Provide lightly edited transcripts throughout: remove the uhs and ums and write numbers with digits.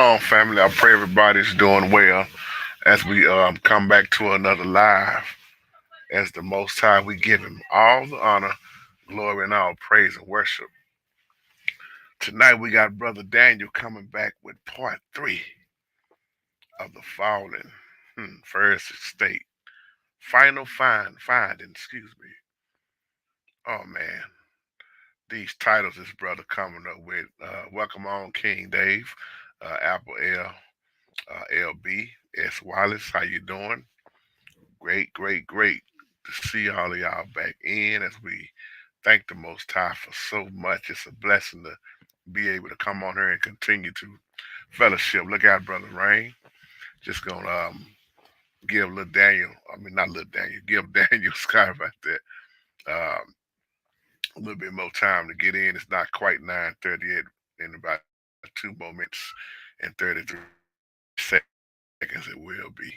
on, family. I pray everybody's doing well as we come back to another live. As the Most High, we give Him all the honor, glory, and all praise and worship. Tonight, we got Brother Daniel coming back with part three of the fallen first estate. Final finding, excuse me. Oh, man. These titles this brother coming up with. Welcome on, King Dave, Apple L, LB, S. Wallace. How you doing? Great, great, great to see all of y'all back in as we thank the Most High for so much. It's a blessing to be able to come on here and continue to fellowship. Look out, Brother Rain. Just gonna give little Daniel, not little Daniel, give Daniel Sky right there a little bit more time to get in. It's not quite 9:30 yet. In about 2 more minutes and 33 seconds it will be.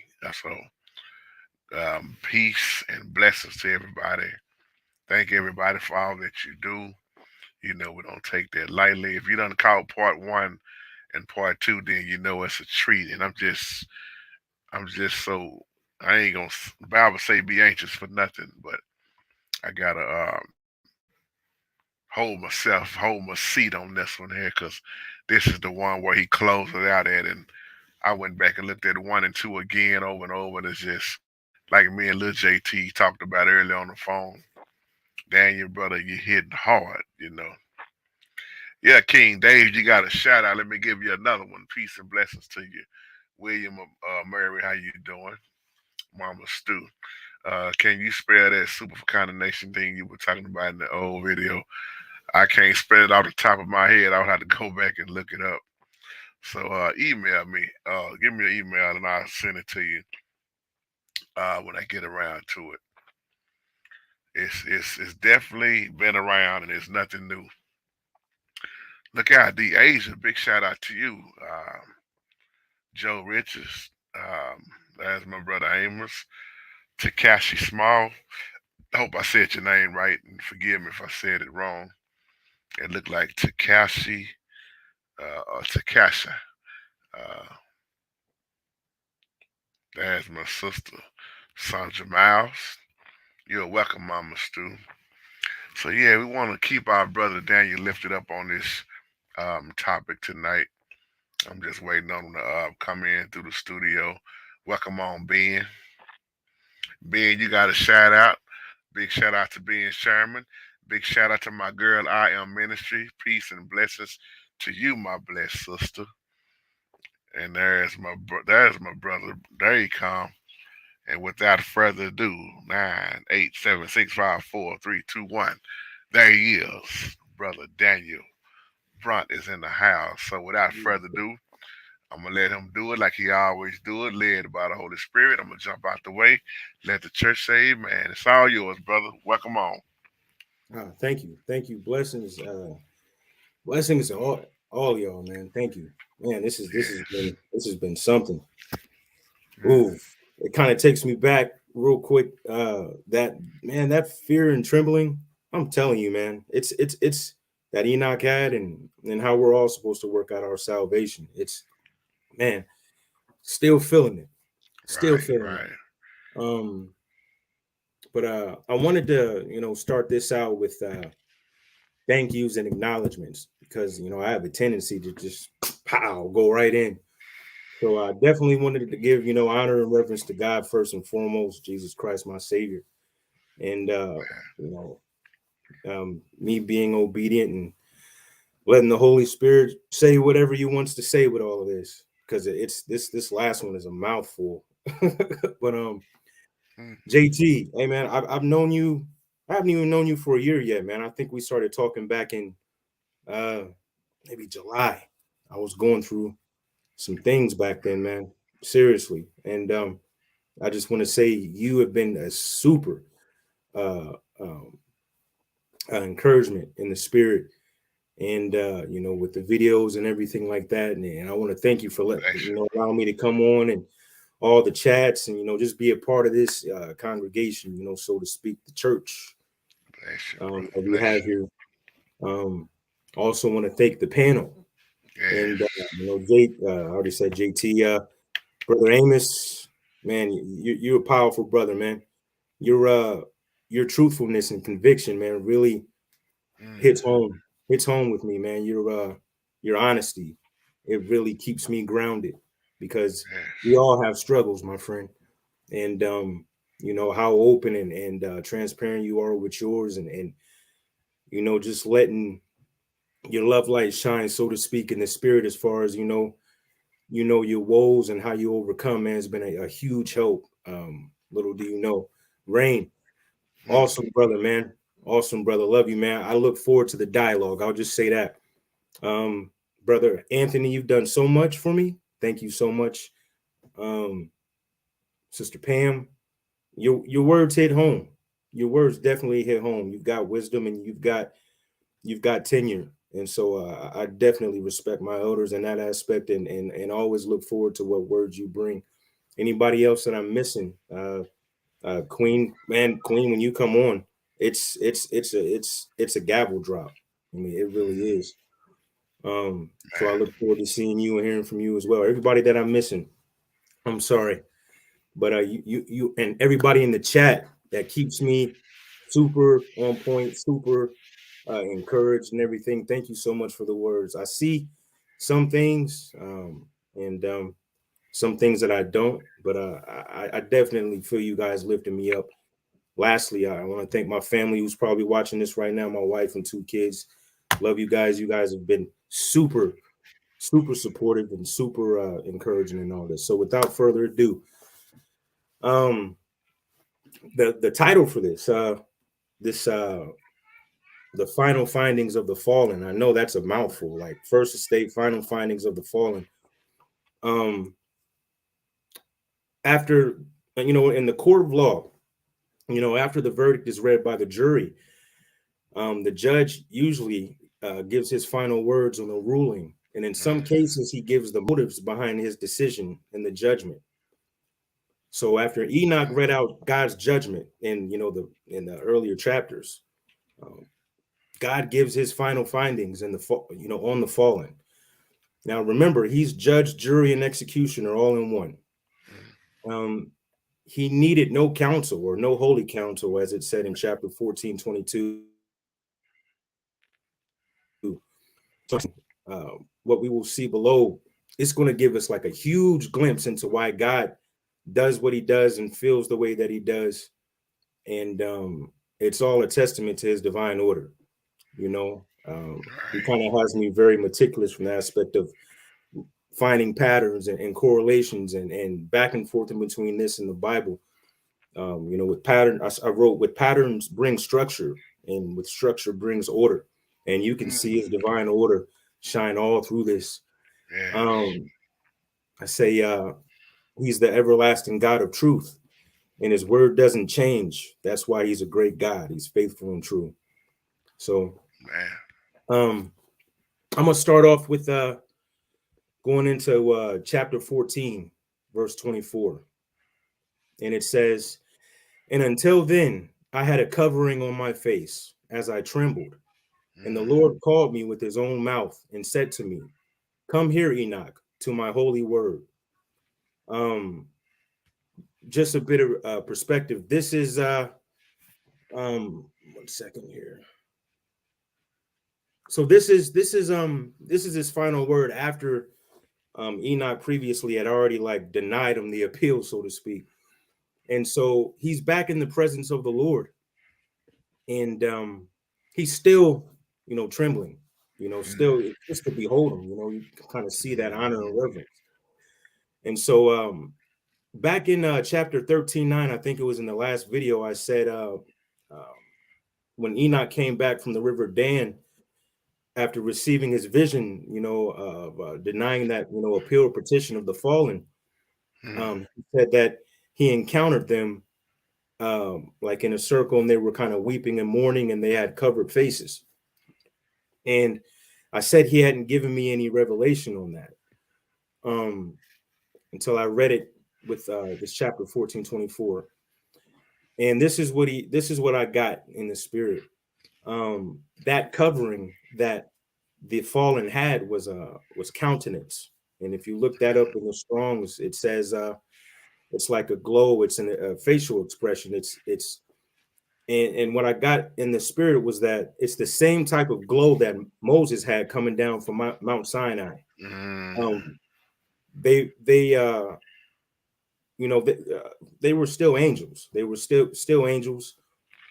Peace and blessings to everybody. Thank everybody for all that you do. You know, we don't take that lightly. If you done call part one and part two, then you know it's a treat. And I'm just so, I ain't gonna, the Bible say be anxious for nothing, but I gotta hold my seat on this one here, because this is the one where he closed it out at, and I went back and looked at one and two again over and over, and it's just like me and Lil JT talked about earlier on the phone. Daniel, brother, you hitting hard, you know. Yeah, King Dave, you got a shout out. Let me give you another one. Peace and blessings to you. William Murray, how you doing? Mama Stu. Can you spell that super condemnation thing you were talking about in the old video? I can't spell it off the top of my head. I would have to go back and look it up. So email me. Give me an email and I'll send it to you when I get around to it. It's definitely been around and it's nothing new. Look out, the Asia. Big shout out to you, Joe Richards. That's my brother Amos. Takashi Small. I hope I said your name right, and forgive me if I said it wrong. It looked like Takashi or Takasha. Uh, there's my sister, Sandra Miles. You're welcome, Mama Stu. So yeah, we want to keep our brother Daniel lifted up on this topic tonight. I'm just waiting on him to come in through the studio. Welcome on, Ben. Ben, you got a shout out. Big shout out to Ben Sherman. Big shout out to my girl I Am Ministry. Peace and blessings to you, my blessed sister. And there's my brother. There he come. And without further ado, 987654321. There he is, brother Daniel Brunt is in the house. So without further ado, I'm gonna let him do it like he always do it, led by the Holy Spirit. I'm gonna jump out the way, let the church say amen. It's all yours, brother. Welcome on. Thank you. Blessings to all y'all, man. Thank you, man. This has been something. Ooh, it kind of takes me back real quick. That fear and trembling. I'm telling you, man. It's that Enoch had, and how we're all supposed to work out our salvation. It's, man, still feeling it, still feeling Right. it. But I wanted to, start this out with thank yous and acknowledgments, because I have a tendency to just go right in. So I definitely wanted to give honor and reverence to God first and foremost, Jesus Christ, my Savior, and me being obedient and letting the Holy Spirit say whatever He wants to say with all of this, because it's this last one is a mouthful. But JT, hey man, I've known you. I haven't even known you for a year yet, man. I think we started talking back in maybe July. I was going through some things back then, man. Seriously. And I just want to say you have been a super uh, um, encouragement in the spirit, and with the videos and everything like that. And I want to thank you for allowing me to come on and all the chats, and just be a part of this congregation, so to speak, the church that we have here. Also want to thank the panel. And Yes. I already said JT, brother Amos, man, you're a powerful brother, man. Your your truthfulness and conviction, man, really hits Mm, home. Hits home with me, man. Your honesty, it really keeps me grounded because we yes. all have struggles, my friend. And how open and transparent you are with yours, and just letting your love light shine, so to speak, in the spirit, as far as your woes and how you overcome, man, has been a huge help. Little do you know. Rain, Mm, awesome brother, man. Awesome brother. Love you, man. I look forward to the dialogue. I'll just say that. Um, Brother Anthony, you've done so much for me. Thank you so much. Um, Sister Pam, your words hit home. Your words definitely hit home. You've got wisdom and you've got tenure. And so I definitely respect my elders in that aspect, and always look forward to what words you bring. Anybody else that I'm missing? Queen, man, Queen, when you come on, it's a gavel drop. I mean, it really mm, is. So I man. look forward to seeing you and hearing from you as well. Everybody that I'm missing, I'm sorry, but you and everybody in the chat that keeps me super on point, super encouraged and everything. Thank you so much for the words. I see some things, and some things that I don't, but I definitely feel you guys lifting me up. Lastly, I want to thank my family who's probably watching this right now, my wife and two kids. Love you guys. You guys have been super, super supportive and super encouraging in all this. So without further ado, um, the title for this the final findings of the fallen. I know that's a mouthful, like first estate, final findings of the fallen. Um, After in the court of law, after the verdict is read by the jury, the judge usually gives his final words on the ruling, and in some Mm, cases, he gives the motives behind his decision and the judgment. So after Enoch read out God's judgment in the earlier chapters, um, God gives his final findings on the fallen. Now remember, he's judge, jury, and executioner all in one. mm, Um, he needed no counsel or no holy counsel, as it said in chapter 14:22. What we will see below, it's going to give us like a huge glimpse into why God does what he does and feels the way that he does. And it's all a testament to his divine order. He right. kind of has me very meticulous from the aspect of finding patterns and correlations and back and forth in between this and the Bible. With pattern, I wrote, with patterns bring structure, and with structure brings order. And you can see his Mm, divine order shine all through this. yes. Um, I say he's the everlasting God of truth, and his word doesn't change. That's why he's a great God. He's faithful and true. So Man. um, I'm gonna start off with going into chapter 14, verse 24, and it says, "And until then, I had a covering on my face as I trembled. And the Mm, Lord called me with his own mouth and said to me, 'Come here, Enoch, to my holy word.'" Um, just a bit of perspective. This is 1 second here. So this is his final word after Enoch previously had already like denied him the appeal, so to speak. And so he's back in the presence of the Lord, and he's still, trembling. Still mm, just to behold him. You can kind of see that honor and mm, reverence. And so back in chapter 13:9, I think it was in the last video, I said when Enoch came back from the river Dan after receiving his vision, of denying that, appeal petition of the fallen, mm, he said that he encountered them like in a circle, and they were kind of weeping and mourning, and they had covered faces. And I said he hadn't given me any revelation on that um, until I read it with this chapter 14:24. And this is what I got in the spirit. That covering that the fallen had was countenance. And if you look that up in the Strongs, it says it's like a glow. It's a facial expression. And what I got in the spirit was that it's the same type of glow that Moses had coming down from Mount Sinai. Mm. Um, they you know they were still angels. They were still angels.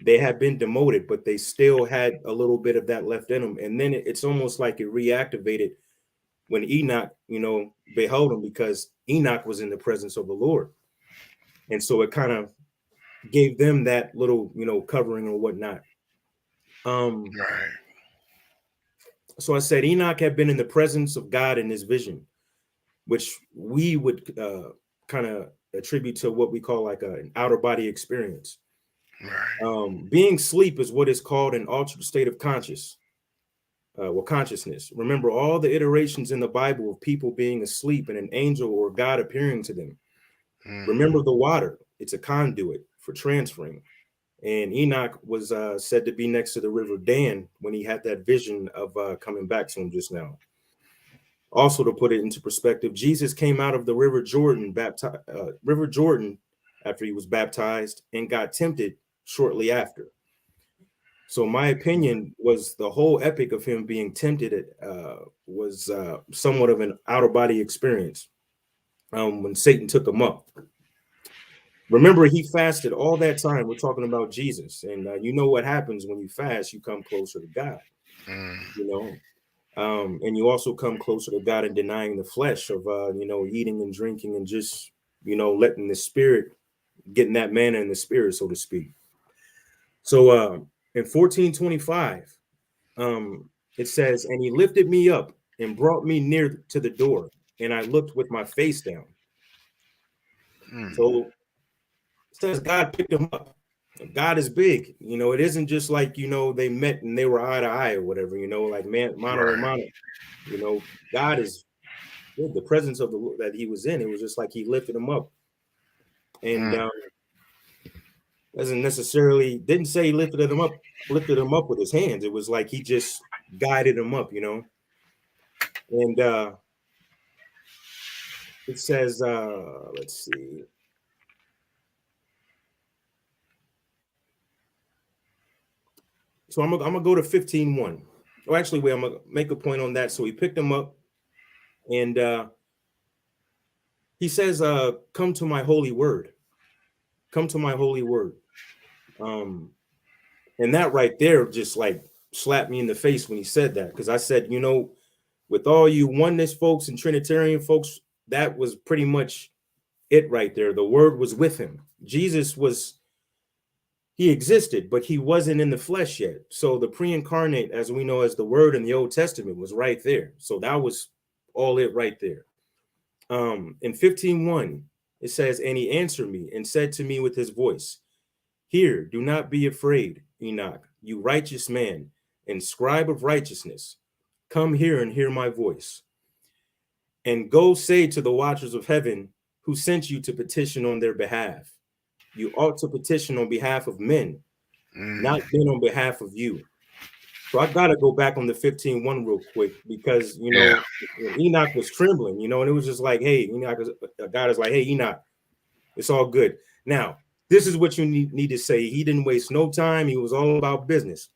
They had been demoted, but they still had a little bit of that left in them. And then it's almost like it reactivated when Enoch, beheld him, because Enoch was in the presence of the Lord. And so it kind of gave them that little, covering or whatnot. Right. So I said Enoch had been in the presence of God in his vision, which we would kind of attribute to what we call like an outer body experience. Right. Being sleep is what is called an altered state of consciousness. Remember all the iterations in the Bible of people being asleep and an angel or God appearing to them. Mm. Remember the water; it's a conduit for transferring. And Enoch was said to be next to the river Dan when he had that vision of coming back to him just now. Also, to put it into perspective, Jesus came out of the River Jordan after he was baptized and got tempted shortly after. So my opinion was the whole epic of him being tempted was somewhat of an outer body experience when Satan took him up. Remember, he fasted all that time. We're talking about Jesus, and you know what happens when you fast? You come closer to God. Mm. You know, and you also come closer to God in denying the flesh of eating and drinking and just letting the spirit, getting that manna in the spirit, so to speak. So in 1425, it says, and he lifted me up and brought me near to the door, and I looked with my face down. Mm. So it says God picked him up. God is big. It isn't just like, they met and they were eye to eye or whatever, like man, mano a Right. mano. God is good. The presence of the Lord that he was in, it was just like he lifted him up. And Mm. doesn't necessarily, didn't say he lifted him up with his hands. It was like he just guided him up, And it says, let's see. So I'm gonna go to 15:1. Oh, actually, wait, I'm gonna make a point on that. So he picked him up, and he says, come to my holy word. Come to my holy word. Um, and that right there just like slapped me in the face when he said that, because I said, with all you oneness folks and Trinitarian folks, that was pretty much it right there. The word was with him. Jesus was, he existed, but he wasn't in the flesh yet. So the pre-incarnate, as we know as the word in the Old Testament, was right there. So that was all it right there. In 15:1, it says, and he answered me and said to me with his voice, here, do not be afraid, Enoch, you righteous man and scribe of righteousness. Come here and hear my voice. And go say to the watchers of heaven who sent you to petition on their behalf. You ought to petition on behalf of men, Mm. not men on behalf of you. So I got to go back on the 15:1 real quick, because, Yeah. Enoch was trembling, and it was just like, hey, God is like, hey, Enoch, it's all good. Now, this is what you need to say. He didn't waste no time. He was all about business,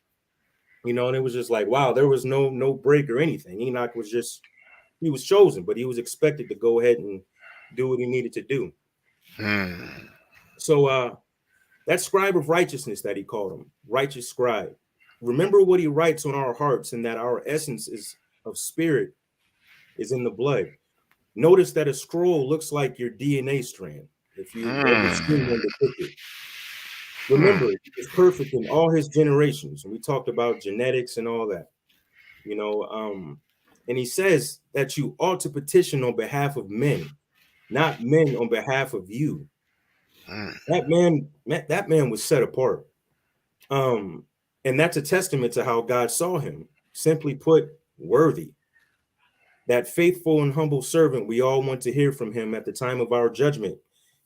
and it was just like, wow, there was no break or anything. Enoch was just, he was chosen, but he was expected to go ahead and do what he needed to do. Mm. So that scribe of righteousness that he called him, righteous scribe. Remember what he writes on our hearts, and that our essence is of spirit is in the blood. Notice that a scroll looks like your DNA strand. If you've ever seen Mm. one depicted, Mm. remember he was perfect in all his generations. And we talked about genetics and all that, and he says that you ought to petition on behalf of men, not men on behalf of you. Mm. That man was set apart. Um, and that's a testament to how God saw him. Simply put, worthy. That faithful and humble servant we all want to hear from him at the time of our judgment.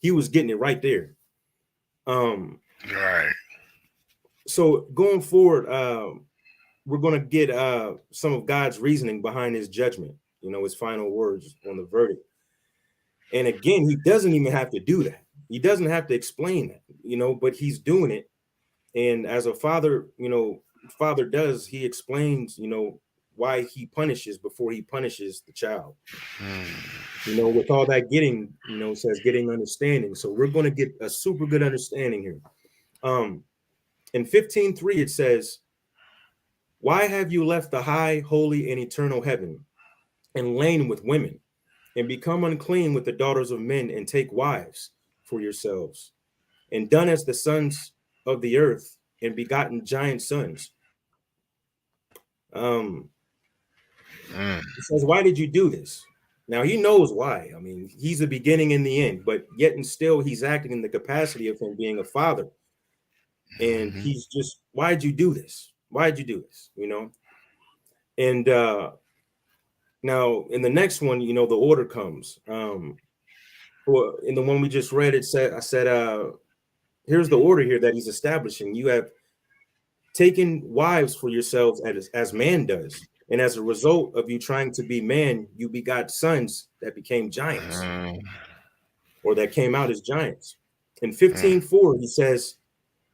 He was getting it right there. Um, Right. so going forward, we're going to get some of God's reasoning behind his judgment, his final words on the verdict. And again, he doesn't even have to do that. He doesn't have to explain that, but he's doing it. And as a father, father does, he explains, why he punishes before he punishes the child. With all that getting, it says getting understanding. So we're going to get a super good understanding here. In 15:3, it says, why have you left the high, holy, and eternal heaven and lain with women and become unclean with the daughters of men and take wives for yourselves and done as the sons of the earth and begotten giant sons? It says, why did you do this? Now he knows why. I mean, he's the beginning and the end, but yet and still he's acting in the capacity of him being a father. And he's just, why'd you do this? Why'd you do this? And now in the next one, the order comes. Well, in the one we just read, I said, here's the order here that he's establishing. You have taken wives for yourselves as man does. And as a result of you trying to be man, you begot sons that became giants or that came out as giants. In 15:4, he says,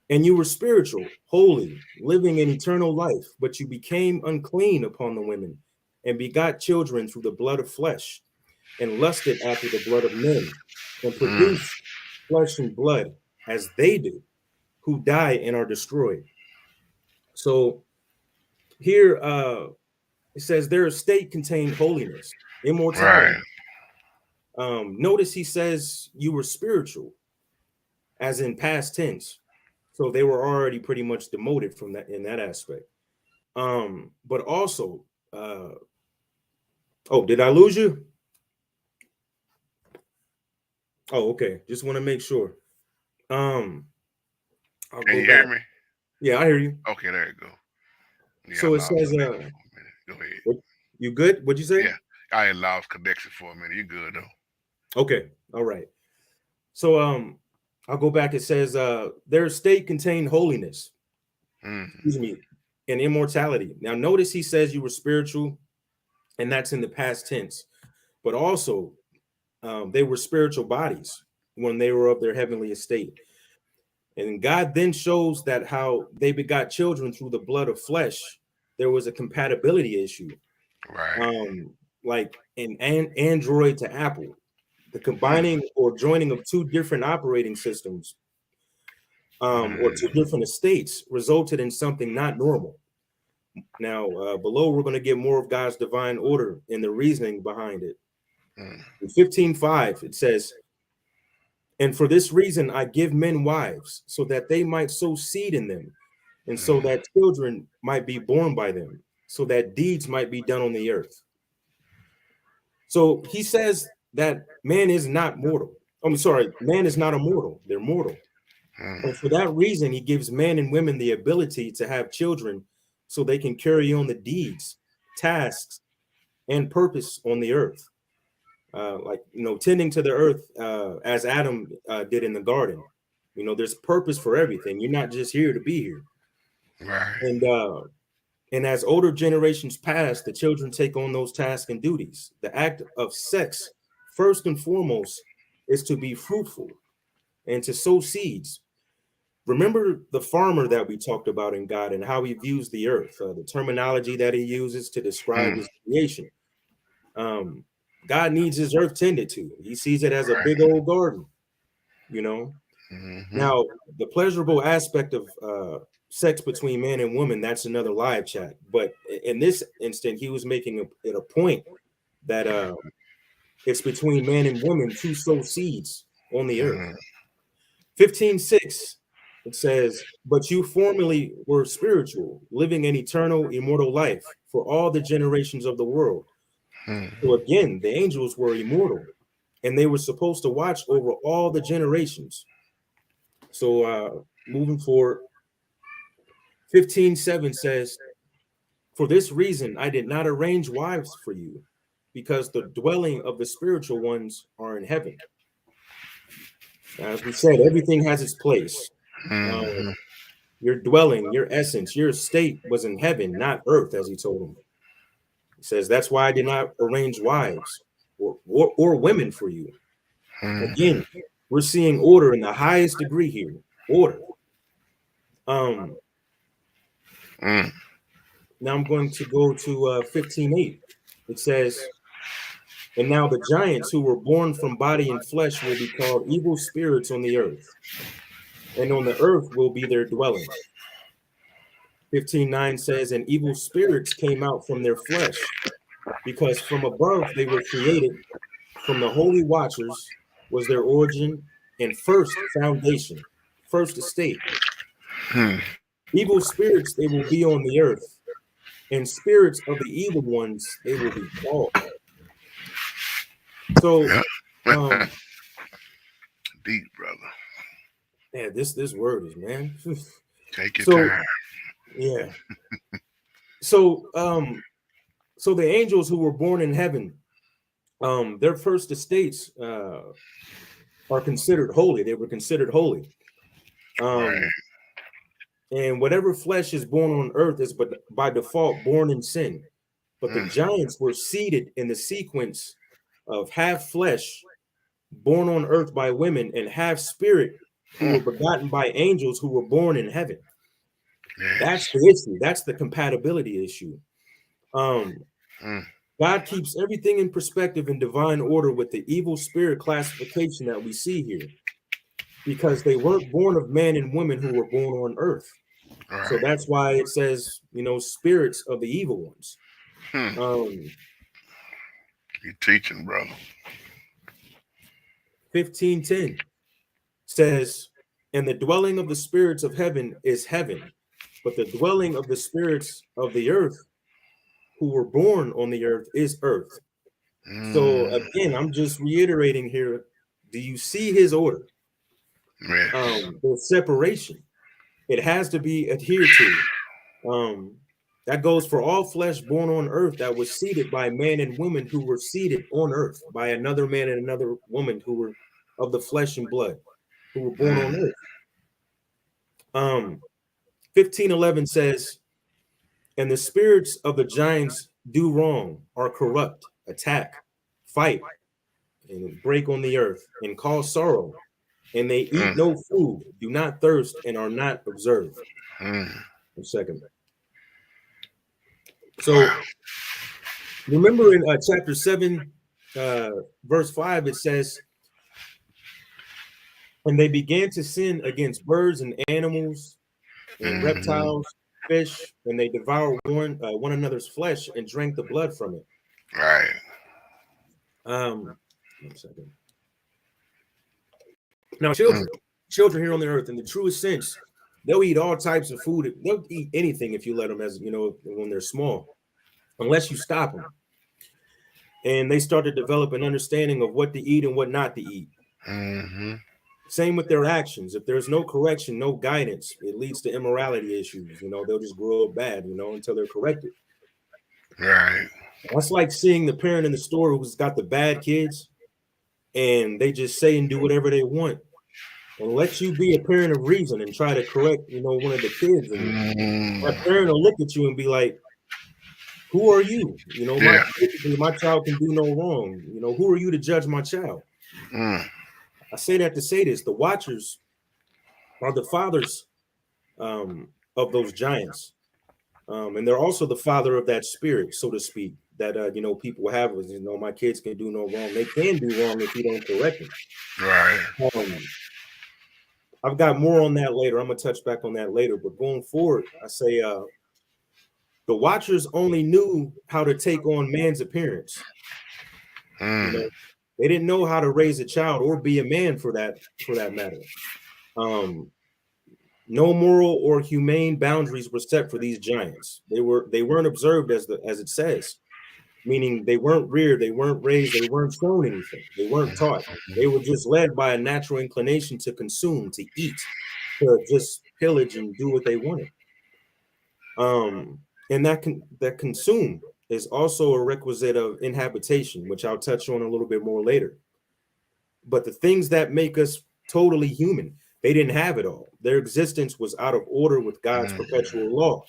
and you were spiritual, holy, living in eternal life, but you became unclean upon the women and begot children through the blood of flesh and lusted after the blood of men and produced flesh and blood as they do, who die and are destroyed. So here it says their estate contained holiness, immortality. Right. Notice he says you were spiritual, as in past tense. So they were already pretty much demoted from that in that aspect. But also, did I lose you? Oh, okay. Just want to make sure. Can you hear me? Yeah, I hear you. Okay, there you go. Yeah, so it says, go ahead. You good? What'd you say? Yeah, I had lost connection for a minute. You good though? Okay, all right. So I'll go back. It says their estate contained holiness, excuse me, and immortality. Now notice he says you were spiritual, and that's in the past tense. But also, they were spiritual bodies when they were of their heavenly estate. And God then shows that how they begot children through the blood of flesh, there was a compatibility issue. Right. Like an Android to Apple, the combining or joining of two different operating systems or two different estates resulted in something not normal. Now, below, we're going to get more of God's divine order and the reasoning behind it. In 15:5, it says, and for this reason, I give men wives so that they might sow seed in them, and so that children might be born by them, so that deeds might be done on the earth. So he says that man is not mortal. Man is not immortal. They're mortal. And for that reason, he gives men and women the ability to have children so they can carry on the deeds, tasks, and purpose on the earth. Tending to the earth as Adam did in the garden. There's purpose for everything. You're not just here to be here. Right. And as older generations pass, the children take on those tasks and duties. The act of sex, first and foremost, is to be fruitful and to sow seeds. Remember the farmer that we talked about in God and how he views the earth, the terminology that he uses to describe his creation. God needs his earth tended to. He sees it as a big old garden, Now, the pleasurable aspect of sex between man and woman, that's another live chat. But in this instant, he was making it a point that it's between man and woman to sow seeds on the earth. 15:6, it says, but you formerly were spiritual, living an eternal, immortal life for all the generations of the world. So again, the angels were immortal, and they were supposed to watch over all the generations. So moving forward, 15:7 says, for this reason, I did not arrange wives for you, because the dwelling of the spiritual ones are in heaven. As we said, everything has its place. Your dwelling, your essence, your estate was in heaven, not earth, as he told him. He says, that's why I did not arrange wives or women for you. Again, we're seeing order in the highest degree here. Order. Now I'm going to go to 15:8. It says, and now the giants who were born from body and flesh will be called evil spirits on the earth, and on the earth will be their dwelling. 15:9 says, and evil spirits came out from their flesh, because from above they were created, from the holy watchers was their origin and first foundation, first estate. Evil spirits, they will be on the earth, and spirits of the evil ones, they will be called. So, deep, brother. Yeah, this word is, man. Take your time. Yeah. So the angels who were born in heaven, their first estates are considered holy. They were considered holy. Right. And whatever flesh is born on earth is but by default born in sin. But the giants were seated in the sequence of half flesh born on earth by women and half spirit who were begotten by angels who were born in heaven. Yes. That's the issue. That's the compatibility issue. God keeps everything in perspective in divine order with the evil spirit classification that we see here, because they weren't born of man and women who were born on earth. Right. So that's why it says, spirits of the evil ones. You teaching, brother. 15:10 says, and the dwelling of the spirits of heaven is heaven, but the dwelling of the spirits of the earth who were born on the earth is earth. So again, I'm just reiterating here. Do you see his order? Yes. The separation. It has to be adhered to. That goes for all flesh born on earth that was seeded by man and women who were seeded on earth by another man and another woman who were of the flesh and blood, who were born on earth. 15:11 says, and the spirits of the giants do wrong, are corrupt, attack, fight, and break on the earth, and cause sorrow. And they eat no food, do not thirst, and are not observed. A second. So remember in chapter 7, verse 5, it says, and they began to sin against birds and animals and reptiles, fish, and they devoured one another's flesh and drank the blood from it. Right. 1 second. Now, children here on the earth, in the truest sense, they'll eat all types of food. They'll eat anything if you let them, as when they're small, unless you stop them. And they start to develop an understanding of what to eat and what not to eat. Same with their actions. If there's no correction, no guidance, it leads to immorality issues. They'll just grow up bad, until they're corrected. Right. That's like seeing the parent in the store who's got the bad kids and they just say and do whatever they want. And let you be a parent of reason and try to correct, one of the kids. And that parent will look at you and be like, who are you? My child can do no wrong. Who are you to judge my child? I say that to say this. The watchers are the fathers of those giants. And they're also the father of that spirit, so to speak, that, people have was, my kids can do no wrong. They can do wrong if you don't correct them. Right. I've got more on that later. I'm going to touch back on that later. But going forward, I say the watchers only knew how to take on man's appearance. They didn't know how to raise a child or be a man for that matter. No moral or humane boundaries were set for these giants. They weren't observed as it says, meaning they weren't reared, they weren't raised, they weren't shown anything, they weren't taught. They were just led by a natural inclination to consume, to eat, to just pillage and do what they wanted. And that consume is also a requisite of inhabitation, which I'll touch on a little bit more later. But the things that make us totally human, They didn't have it all. Their existence was out of order with God's perpetual law.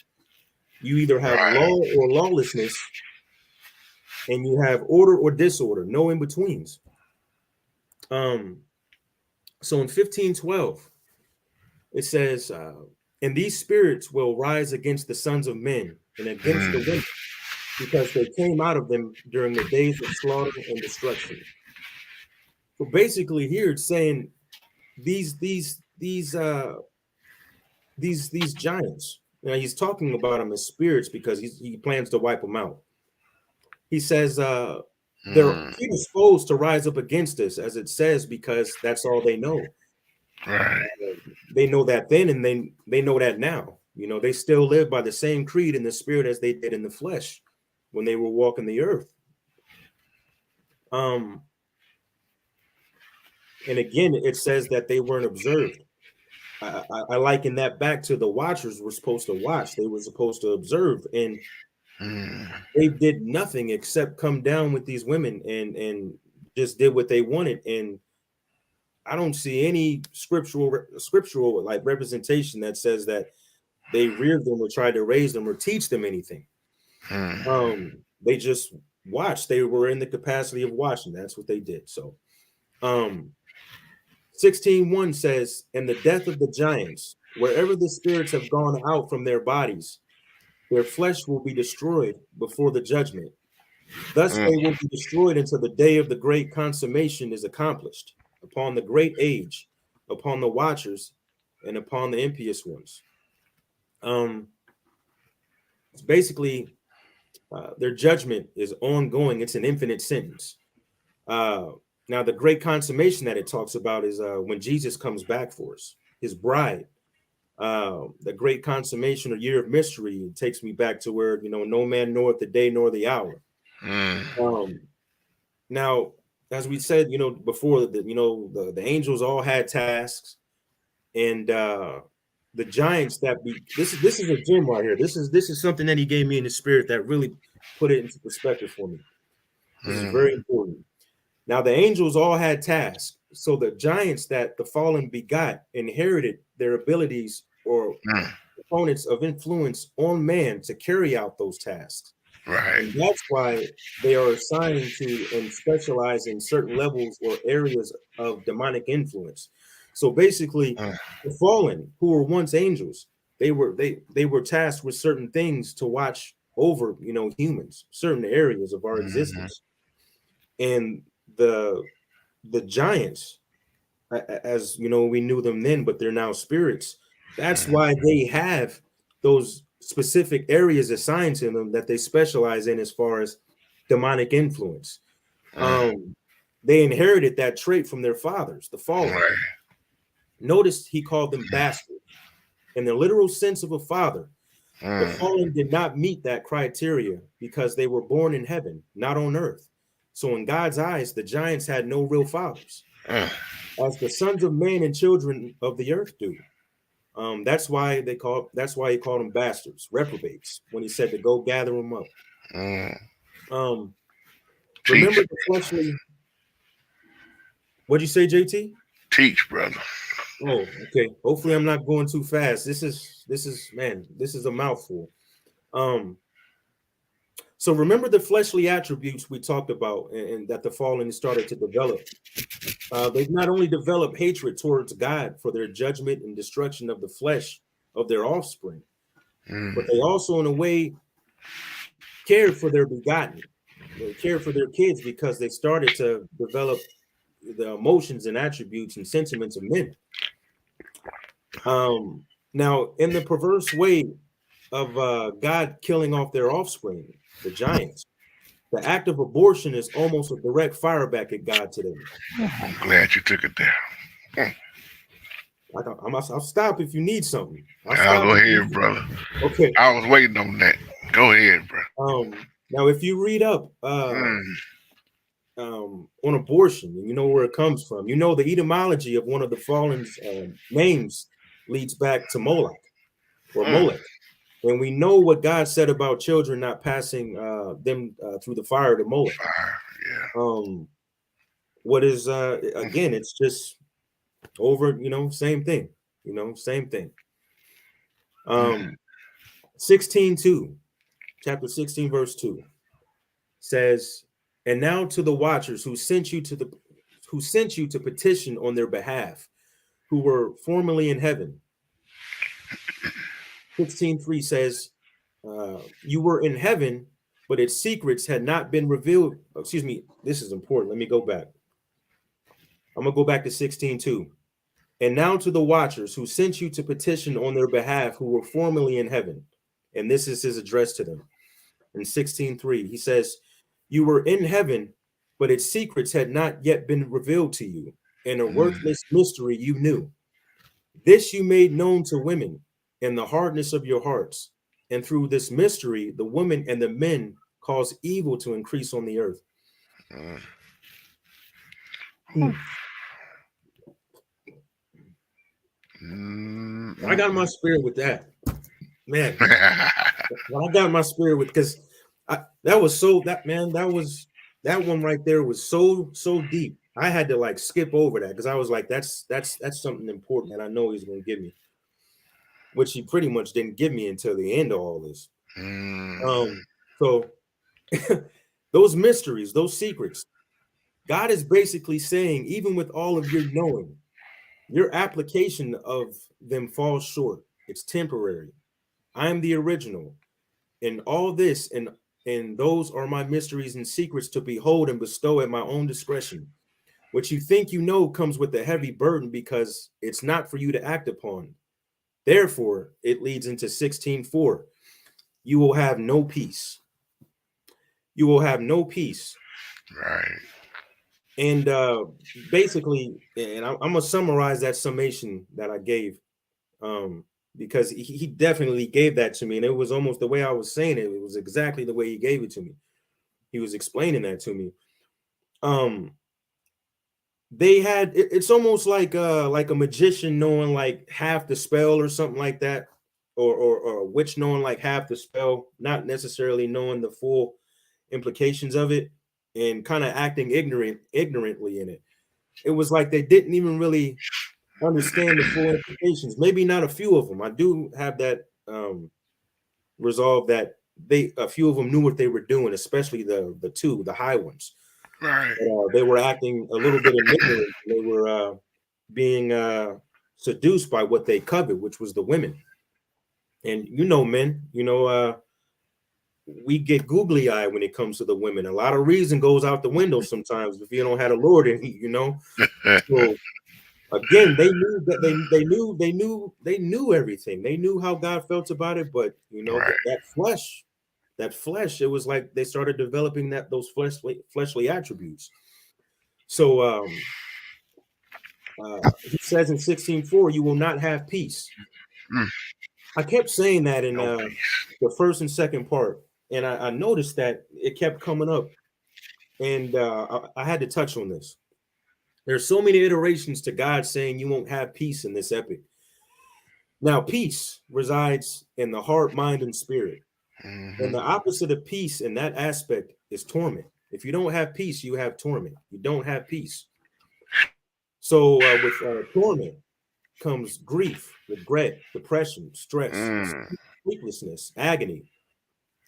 You either have law or lawlessness, and you have order or disorder, no in betweens. So in 15:12, it says, and these spirits will rise against the sons of men and against the women, because they came out of them during the days of slaughter and destruction. So basically, here it's saying these giants. Now he's talking about them as spirits because he plans to wipe them out. He says they're predisposed to rise up against us, as it says, because that's all they know. Right. They know that then, and they know that now. You know, they still live by the same creed in the spirit as they did in the flesh when they were walking the earth. And again, it says that they weren't observed. I liken that back to the watchers were supposed to watch. They were supposed to observe, and they did nothing except come down with these women and just did what they wanted. And I don't see any scriptural like representation that says that they reared them or tried to raise them or teach them anything. They just watched. They were in the capacity of watching. That's what they did. So 16:1 says, and the death of the giants, wherever the spirits have gone out from their bodies, their flesh will be destroyed before the judgment. Thus they will be destroyed until the day of the great consummation is accomplished, upon the great age, upon the watchers, and upon the impious ones. It's basically their judgment is ongoing. It's an infinite sentence. Now, the great consummation that it talks about is when Jesus comes back for us, his bride. The great consummation or year of mystery takes me back to where, you know, no man knoweth the day nor the hour. Now, as we said, you know, before, the angels all had tasks, and the giants that this is a gem right here. This is something that he gave me in the spirit that really put it into perspective for me. This is very important. Now, the angels all had tasks. So the giants that the fallen begot inherited their abilities or components of influence on man to carry out those tasks. Right. And that's why they are assigned to and specialize in certain levels or areas of demonic influence. So basically, the fallen, who were once angels, they were tasked with certain things to watch over, you know, humans, certain areas of our existence. And the giants, as you know, we knew them then, but they're now spirits. That's why they have those specific areas assigned to them that they specialize in as far as demonic influence. They inherited that trait from their fathers, the fallen. Notice he called them bastards. In the literal sense of a father, the fallen did not meet that criteria because they were born in heaven, not on earth. So in God's eyes, the giants had no real fathers, as the sons of men and children of the earth do. That's why he called them bastards, reprobates, when he said to go gather them up. Remember the fleshly. What'd you say, JT? Teach, brother. Oh, okay. Hopefully I'm not going too fast. This is a mouthful. So remember the fleshly attributes we talked about and that the fallen started to develop. They've not only developed hatred towards God for their judgment and destruction of the flesh of their offspring, but they also, in a way, cared for their begotten. They cared for their kids because they started to develop the emotions and attributes and sentiments of men. Now, in the perverse way of God killing off their offspring, the giants, the act of abortion is almost a direct fire back at God today. I'm glad you took it there. I'll stop if you need something. I'll go ahead, brother. Okay. I was waiting on that. Go ahead, bro. Now, if you read up on abortion, and you know where it comes from, you know the etymology of one of the fallen's names leads back to Moloch or Molech. And we know what God said about children not passing them through the fire to Moloch. Fire, yeah. What is again? It's just Over, same thing, same thing. 16:2, chapter 16, verse 2 says, and now to the watchers who sent you to petition on their behalf, who were formerly in heaven. 16:3 says, you were in heaven, but its secrets had not been revealed. Excuse me, this is important. Let me go back. I'm going to go back to 16:2. And now to the watchers who sent you to petition on their behalf, who were formerly in heaven. And this is his address to them. In 16:3, he says, you were in heaven, but its secrets had not yet been revealed to you, and a worthless mystery you knew. This you made known to women in the hardness of your hearts. And through this mystery, the women and the men cause evil to increase on the earth. I got my spirit with that, man. I got my spirit with, because that one right there was so deep. I had to like skip over that because I was like, that's something important that I know he's going to give me, which he pretty much didn't give me until the end of all this. So those mysteries, those secrets, God is basically saying, even with all of your knowing, your application of them falls short. It's temporary. I am the original. And all this and those are my mysteries and secrets to behold and bestow at my own discretion. What you think you know comes with a heavy burden because it's not for you to act upon. Therefore, it leads into 16:4. You will have no peace. You will have no peace. Right. And basically, and I'm going to summarize that summation that I gave, because he definitely gave that to me. And it was almost the way I was saying it. It was exactly the way he gave it to me. He was explaining that to me. They had, it's almost like a magician knowing like half the spell or something like that, or a witch knowing like half the spell, not necessarily knowing the full implications of it, and kind of acting ignorantly in it. It was like they didn't even really understand the full implications. Maybe not a few of them. I do have that resolve that a few of them knew what they were doing, especially the high ones. Right. They were acting a little bit in ignorance. They were being seduced by what they coveted, which was the women. And men, we get googly eye when it comes to the women. A lot of reason goes out the window sometimes if you don't have a Lord in you. So again, they knew that they knew everything. They knew how God felt about it, but Right. that flesh, it was like they started developing those fleshly attributes. So he says in 16:4, you will not have peace. I kept saying that in the first and second part, and I noticed that it kept coming up, and I had to touch on this. There's so many iterations to God saying you won't have peace in this epic. Now, peace resides in the heart, mind, and spirit. And the opposite of peace in that aspect is torment. If you don't have peace, you have torment. You don't have peace. So with torment comes grief, regret, depression, stress, sleeplessness, agony.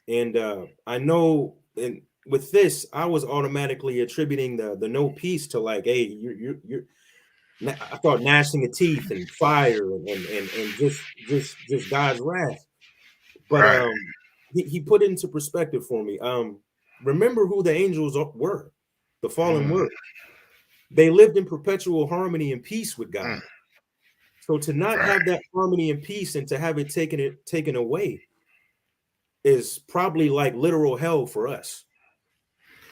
And I know, and with this, I was automatically attributing the no peace to like, hey, you're I thought gnashing of teeth and fire and just God's wrath. But Right. he put it into perspective for me. Remember who the angels were, the fallen were. They lived in perpetual harmony and peace with God. So to not have that harmony and peace and to have it taken away is probably like literal hell for us.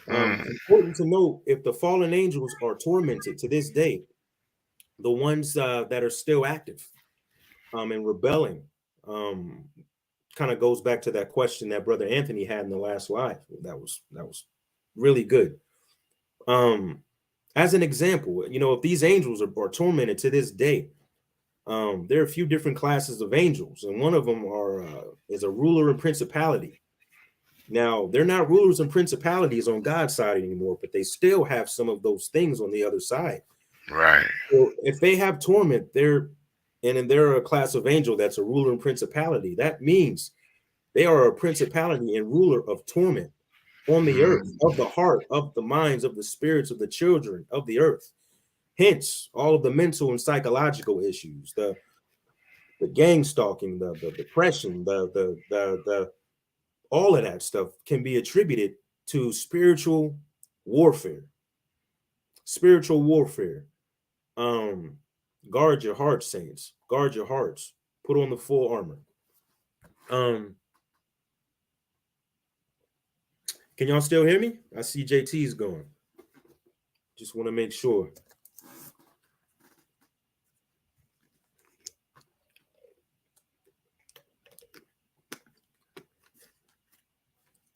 Important to note, if the fallen angels are tormented to this day, the ones that are still active and rebelling, kind of goes back to that question that Brother Anthony had in the last live. That was really good. As an example, if these angels are tormented to this day, there are a few different classes of angels, and one of them is a ruler and principality. Now, they're not rulers and principalities on God's side anymore, but they still have some of those things on the other side. Right. So if they have torment, they're a class of angel that's a ruler and principality. That means they are a principality and ruler of torment on the earth, of the heart, of the minds, of the spirits of the children of the earth. Hence, all of the mental and psychological issues, the gang stalking, the depression, the all of that stuff can be attributed to spiritual warfare. Spiritual warfare. Um, Guard your hearts, saints. Guard your hearts. Put on the full armor. Can y'all still hear me? I see JT's going. Just want to make sure.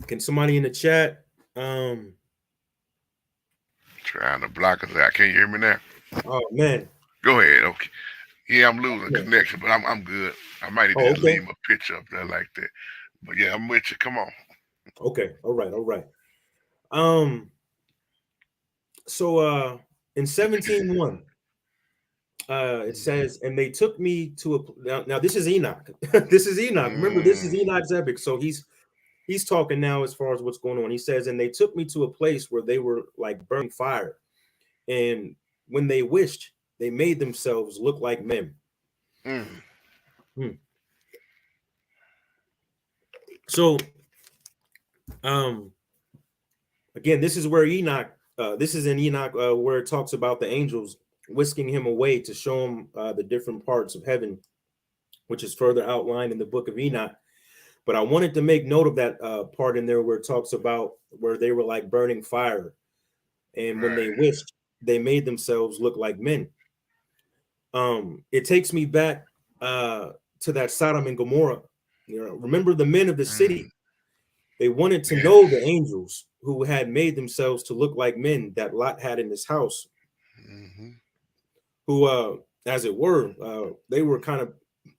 Can somebody in the chat? Trying to block us out. Can you hear me now? Oh man. Go ahead. Okay. Yeah, I'm losing connection, but I'm good. I might need to okay. leave my picture up there like that. But yeah, I'm with you. Come on. Okay. All right. So in 17:1, it says, and they took me to a now this is Enoch. This is Enoch. Remember, this is Enoch's epic. So he's talking now as far as what's going on. He says, and they took me to a place where they were like burning fire. And when they wished, they made themselves look like men. So again, this is where Enoch, this is in Enoch where it talks about the angels whisking him away to show him the different parts of heaven, which is further outlined in the book of Enoch. But I wanted to make note of that part in there where it talks about where they were like burning fire. And when they wished, they made themselves look like men. It takes me back to that Sodom and Gomorrah. You know, remember the men of the city. They wanted to know the angels who had made themselves to look like men that Lot had in his house. Who, as it were,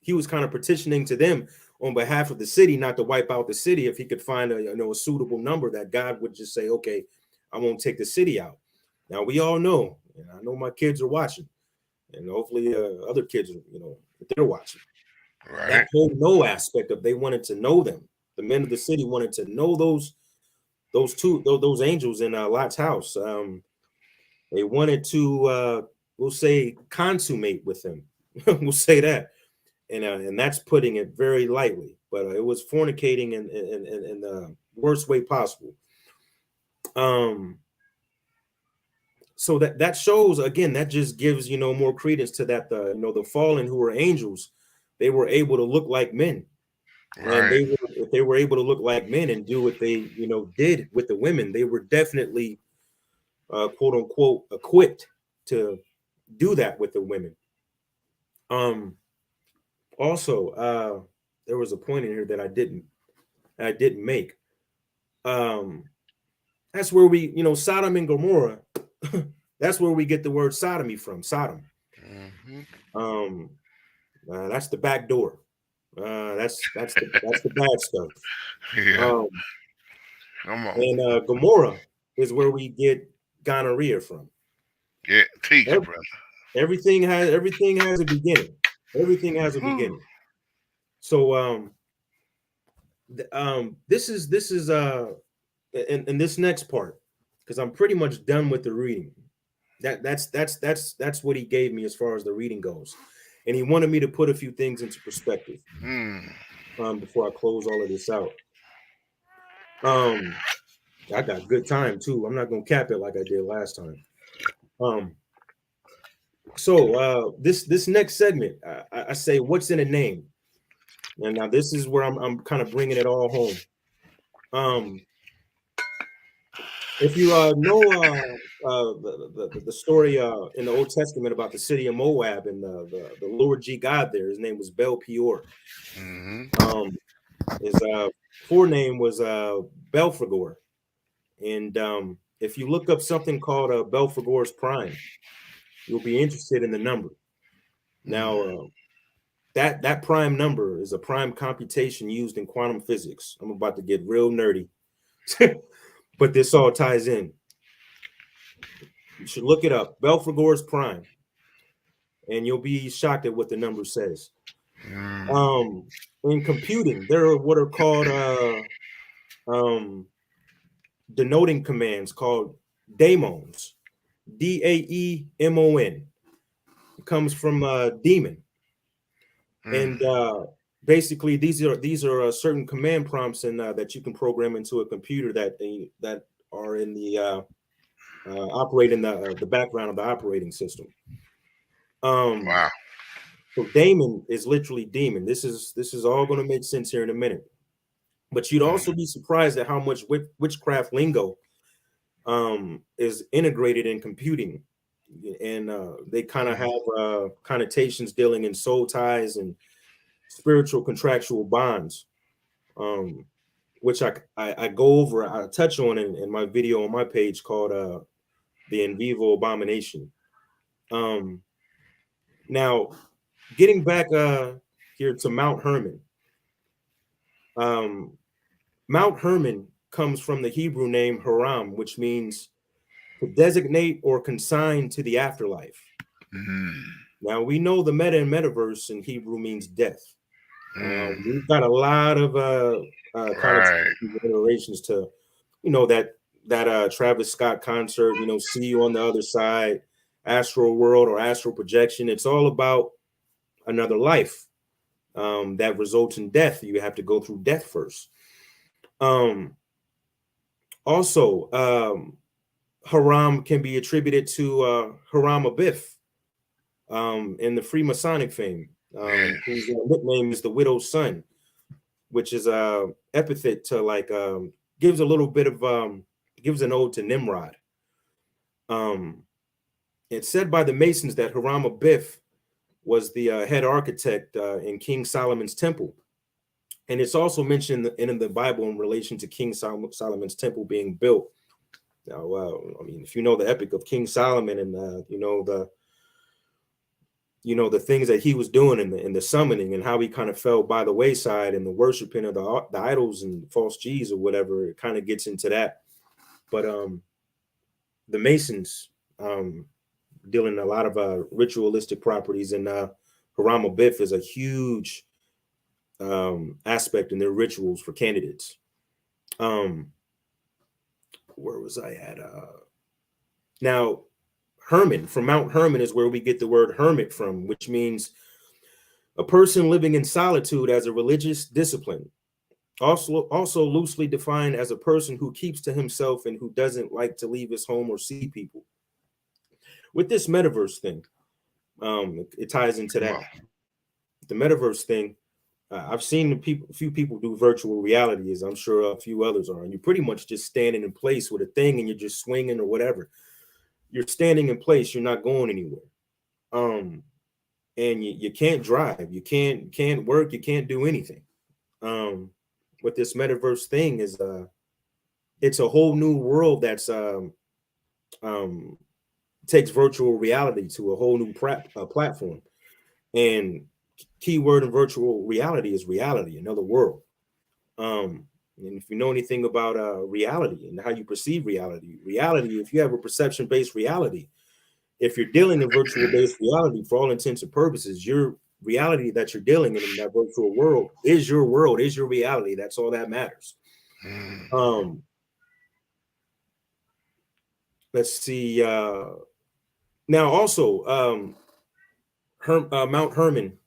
he was kind of petitioning to them on behalf of the city not to wipe out the city if he could find a suitable number that God would just say, okay, I won't take the city out. Now we all know, and I know my kids are watching, and hopefully other kids, if they're watching. Right. That whole know aspect of they wanted to know them. The men of the city wanted to know those angels in Lot's house. They wanted to, we'll say, consummate with them. We'll say that, and that's putting it very lightly. But it was fornicating in the worst way possible. So that shows, again, that just gives more credence to that the fallen who were angels, they were able to look like men. And if they were able to look like men and do what they did with the women, they were definitely quote unquote equipped to do that with the women. Also, there was a point in here that I didn't make. That's where we, Sodom and Gomorrah, that's where we get the word sodomy from, Sodom. That's the back door. That's the bad stuff. Yeah. Come on. And Gomorrah is where we get gonorrhea from. Yeah, teach, brother. Everything has a beginning. Everything has a beginning. So this is in this next part, because I'm pretty much done with the reading. That's what he gave me as far as the reading goes, and he wanted me to put a few things into perspective before I close all of this out. I got good time too. I'm not gonna cap it like I did last time. So this next segment, I say, what's in a name? And now this is where I'm kind of bringing it all home. If you know the story in the Old Testament about the city of Moab and the Lord G God there, his name was Bel Peor. His forename was Belphegor. And if you look up something called Belphegor's prime, you'll be interested in the number. Now, that prime number is a prime computation used in quantum physics. I'm about to get real nerdy, but this all ties in. You should look it up. Belphegor's prime, and you'll be shocked at what the number says. In computing, there are what are called denoting commands called daemons. Daemon. It comes from demon, and basically these are certain command prompts and that you can program into a computer that are in the operate in the background of the operating system. Wow. So daemon is literally demon. This is all going to make sense here in a minute. But you'd also be surprised at how much witchcraft lingo is integrated in computing, and they kind of have connotations dealing in soul ties and spiritual contractual bonds, which I go over, I touch on in my video on my page called the in vivo abomination. Now, getting back here to Mount Hermon. Mount Hermon comes from the Hebrew name Haram, which means to designate or consign to the afterlife. Now, we know the meta and metaverse in Hebrew means death. We've got a lot of iterations to, that Travis Scott concert, See You on the Other Side, Astral World or Astral Projection. It's all about another life that results in death. You have to go through death first. Also, Haram can be attributed to Haram Abiff in the Freemasonic fame, whose nickname is the Widow's Son, which is a epithet to gives a little bit of gives an ode to Nimrod. It's said by the Masons that Haram Abiff was the head architect in King Solomon's temple. And it's also mentioned in the Bible in relation to King Solomon's temple being built. Now, if you know the epic of King Solomon and the things that he was doing in the summoning and how he kind of fell by the wayside and the worshiping of the idols and false G's or whatever, it kind of gets into that. But the Masons deal in a lot of ritualistic properties, and Haram Abiff is a huge aspect in their rituals for candidates. Where was I at? Now, Hermon, from Mount Hermon is where we get the word hermit from, which means a person living in solitude as a religious discipline. Also loosely defined as a person who keeps to himself and who doesn't like to leave his home or see people. With this metaverse thing, it ties into that. The metaverse thing, I've seen a few people do virtual reality, as I'm sure a few others are, and you're pretty much just standing in place with a thing and you're just swinging or whatever. You're standing in place, you're not going anywhere. And you can't drive, you can't work, you can't do anything. What this metaverse thing is, it's a whole new world that's takes virtual reality to a whole new platform. And keyword in virtual reality is reality, another world. And if you know anything about reality and how you perceive reality, if you have a perception-based reality, if you're dealing in virtual-based reality, for all intents and purposes, your reality that you're dealing in that virtual world, is your reality. That's all that matters. Let's see. Now, also, Mount Hermon,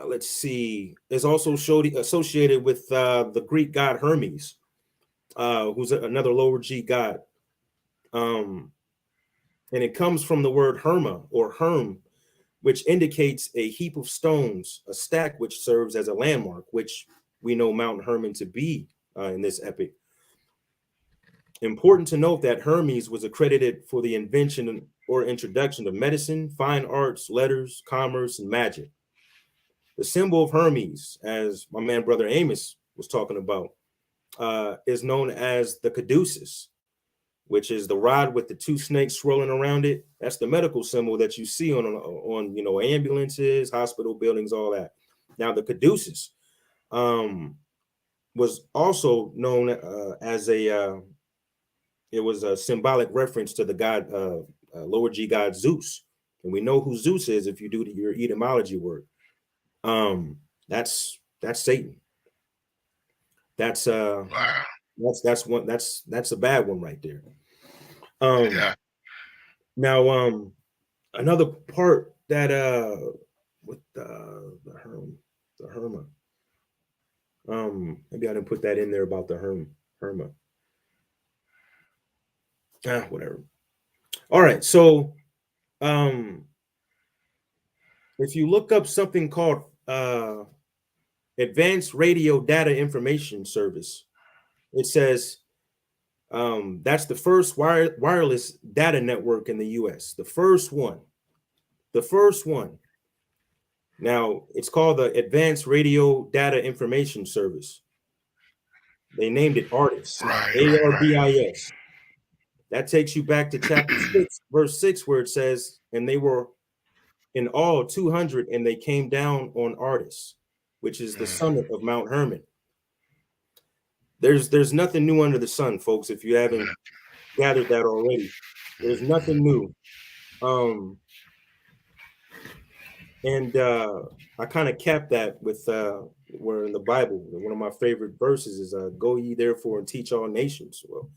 let's see, is also associated with the Greek god Hermes, who's another lower G god. And it comes from the word herma or herm, which indicates a heap of stones, a stack which serves as a landmark, which we know Mount Hermon to be in this epic. Important to note that Hermes was accredited for the invention or introduction of medicine, fine arts, letters, commerce, and magic. The symbol of Hermes, as my man brother Amos was talking about, is known as the caduceus, which is the rod with the two snakes swirling around it. That's the medical symbol that you see on ambulances, hospital buildings, all that. Now, the caduceus was also known as a It was a symbolic reference to the god, lower G god Zeus, and we know who Zeus is if you do your etymology work. Um, that's Satan. That's Wow. that's a bad one right there. Um, Yeah. now another part that with the Herma. Maybe I didn't put that in there about the Herma. Whatever. All right, so um, if you look up something called Advanced Radio Data Information Service, it says that's the first wireless data network in the U.S. The first one. The first one. Now, it's called the Advanced Radio Data Information Service. They named it ARDIS, Right. Right. ARDIS. That takes you back to chapter 6, verse 6, where it says, and they were in all 200, and they came down on Ardis, which is the summit of Mount Hermon. There's nothing new under the sun, folks, if you haven't gathered that already. There's nothing new. And I kind of capped that with where in the Bible, one of my favorite verses is go ye therefore and teach all nations. Well,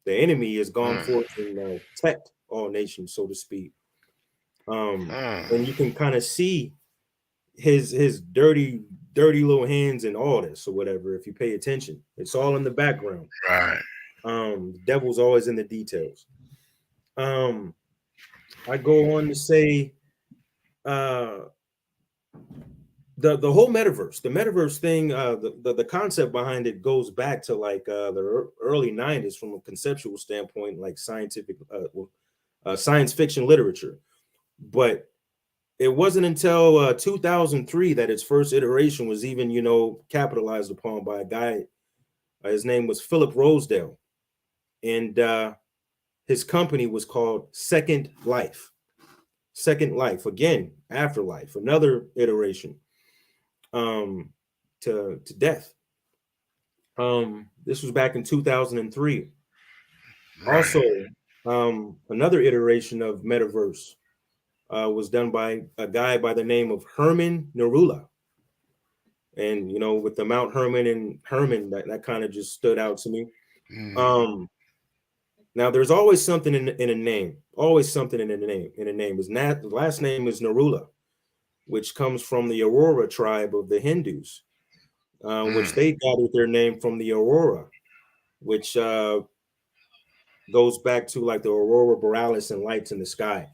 the enemy has gone Mm, forth and protect all nations, so to speak. mm, And you can kind of see his dirty little hands and all this or whatever if you pay attention. It's all in the background. right. The devil's always in the details. I go on to say uh the whole metaverse, the metaverse thing, the concept behind it goes back to like the early 90s from a conceptual standpoint, like scientific science fiction literature. But it wasn't until 2003 that its first iteration was even, capitalized upon by a guy. His name was Philip Rosedale, and his company was called Second Life. Second Life, again, Afterlife, another iteration to death. This was back in 2003. Right. Also, another iteration of Metaverse was done by a guy by the name of Herman Narula. And with the Mount Herman and Herman, that kind of just stood out to me. Mm, Um, Now there's always something in a name, always something in a name. His last name is Narula, which comes from the Aurora tribe of the Hindus, which mm, they gathered their name from the Aurora, which goes back to like the Aurora Borealis and lights in the sky,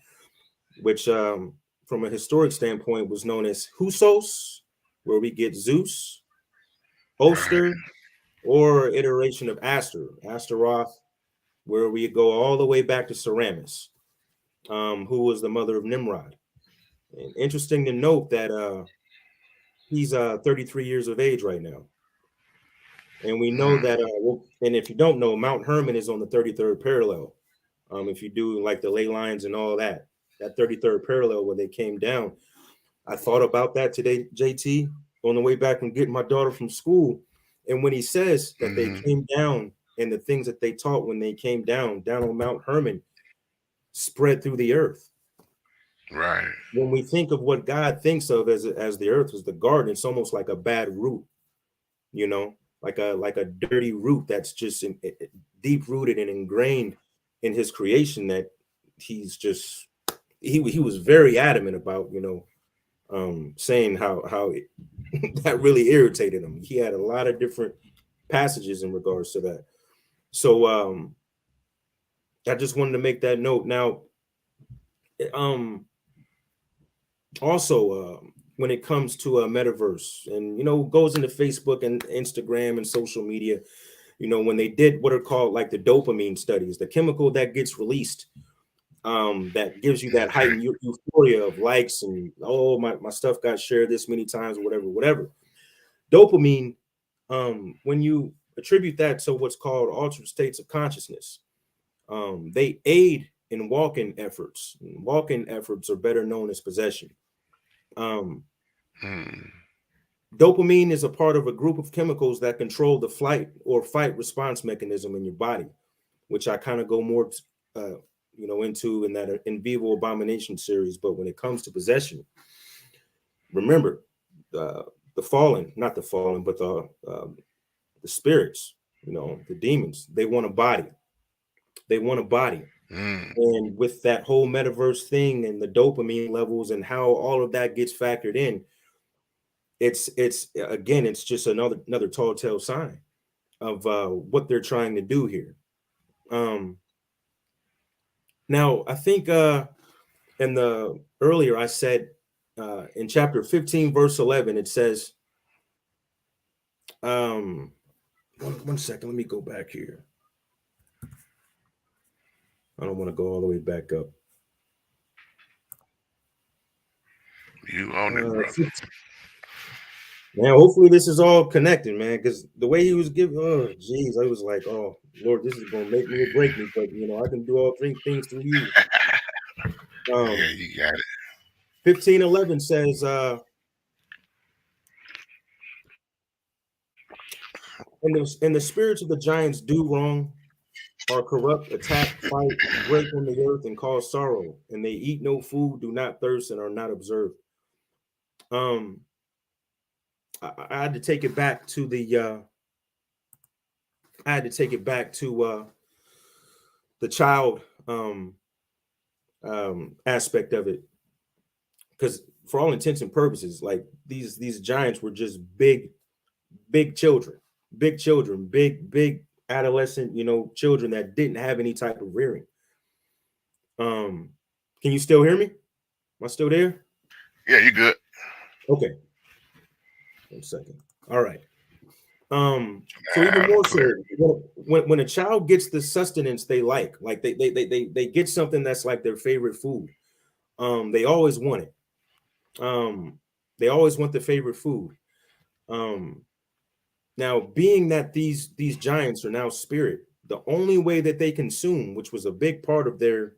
which from a historic standpoint was known as Husos, where we get Zeus, right. Oster, or iteration of Astaroth, where we go all the way back to Ceramis, who was the mother of Nimrod. And interesting to note that he's 33 years of age right now. And we know Mm, that, and if you don't know, Mount Hermon is on the 33rd parallel. If you do like the ley lines and all that, that 33rd parallel where they came down. I thought about that today, JT, on the way back from getting my daughter from school. And when he says that they mm, came down and the things that they taught when they came down on Mount Hermon, spread through the earth. right. When we think of what God thinks of as the earth was the garden, it's almost like a bad root, like a dirty root that's just deep rooted and ingrained in his creation that he's just he was very adamant about, saying how that really irritated him. He had a lot of different passages in regards to that. So I just wanted to make that note. Now, um, also when it comes to a metaverse and goes into Facebook and Instagram and social media, when they did what are called like the dopamine studies, the chemical that gets released, that gives you that Okay. heightened euphoria of likes and, oh, my stuff got shared this many times or whatever. Dopamine, when you attribute that to what's called altered states of consciousness, they aid in walk-in efforts. Walk-in efforts are better known as possession. um, Mm, Dopamine is a part of a group of chemicals that control the flight or fight response mechanism in your body. which I kind of go more, into in that in vivo abomination series. But when it comes to possession, remember, the fallen, not the fallen, but the spirits, the demons, they want a body. They want a body. And with that whole metaverse thing and the dopamine levels and how all of that gets factored in, it's again, it's just another tall tale sign of what they're trying to do here. Now, I think in the earlier I said in chapter 15, verse 11, it says, one second, let me go back here. I don't want to go all the way back up. You own it, brother. Man, hopefully this is all connected, man, because the way he was giving, oh, geez, I was like, oh, Lord, this is going to make me or break me, but, I can do all three things through you. Yeah, you got it. 15:11 says, and the spirits of the giants do wrong, are corrupt, attack, fight, break on the earth, and cause sorrow, and they eat no food, do not thirst, and are not observed. I had to take it back to the the child aspect of it, because for all intents and purposes, like these giants were just big children, big adolescent, children that didn't have any type of rearing. Can you still hear me? Am I still there? Yeah, you good. Okay. 1 second. All right. So even more so, when a child gets the sustenance they like they get something that's like their favorite food, they always want it. They always want the favorite food. Now, being that these giants are now spirit, the only way that they consume, which was a big part of their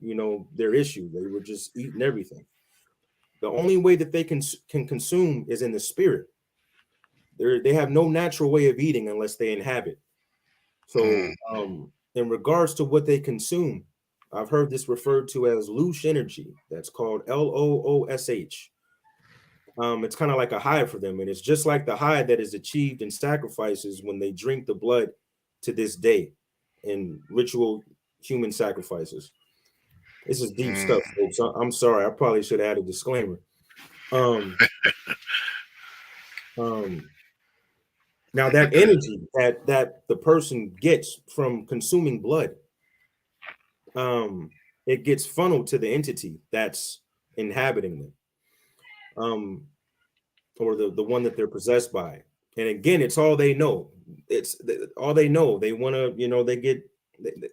their issue, they were just eating everything. The only way that they can consume is in the spirit. They have no natural way of eating unless they inhabit. So, in regards to what they consume, I've heard this referred to as loosh energy. That's called LOOSH. It's kind of like a high for them, and it's just like the high that is achieved in sacrifices when they drink the blood to this day in ritual human sacrifices. This is deep stuff, folks. I'm sorry, I probably should add a disclaimer. Now that energy that the person gets from consuming blood, it gets funneled to the entity that's inhabiting them, or the one that they're possessed by. And again, it's all they know. It's all they know. They want to,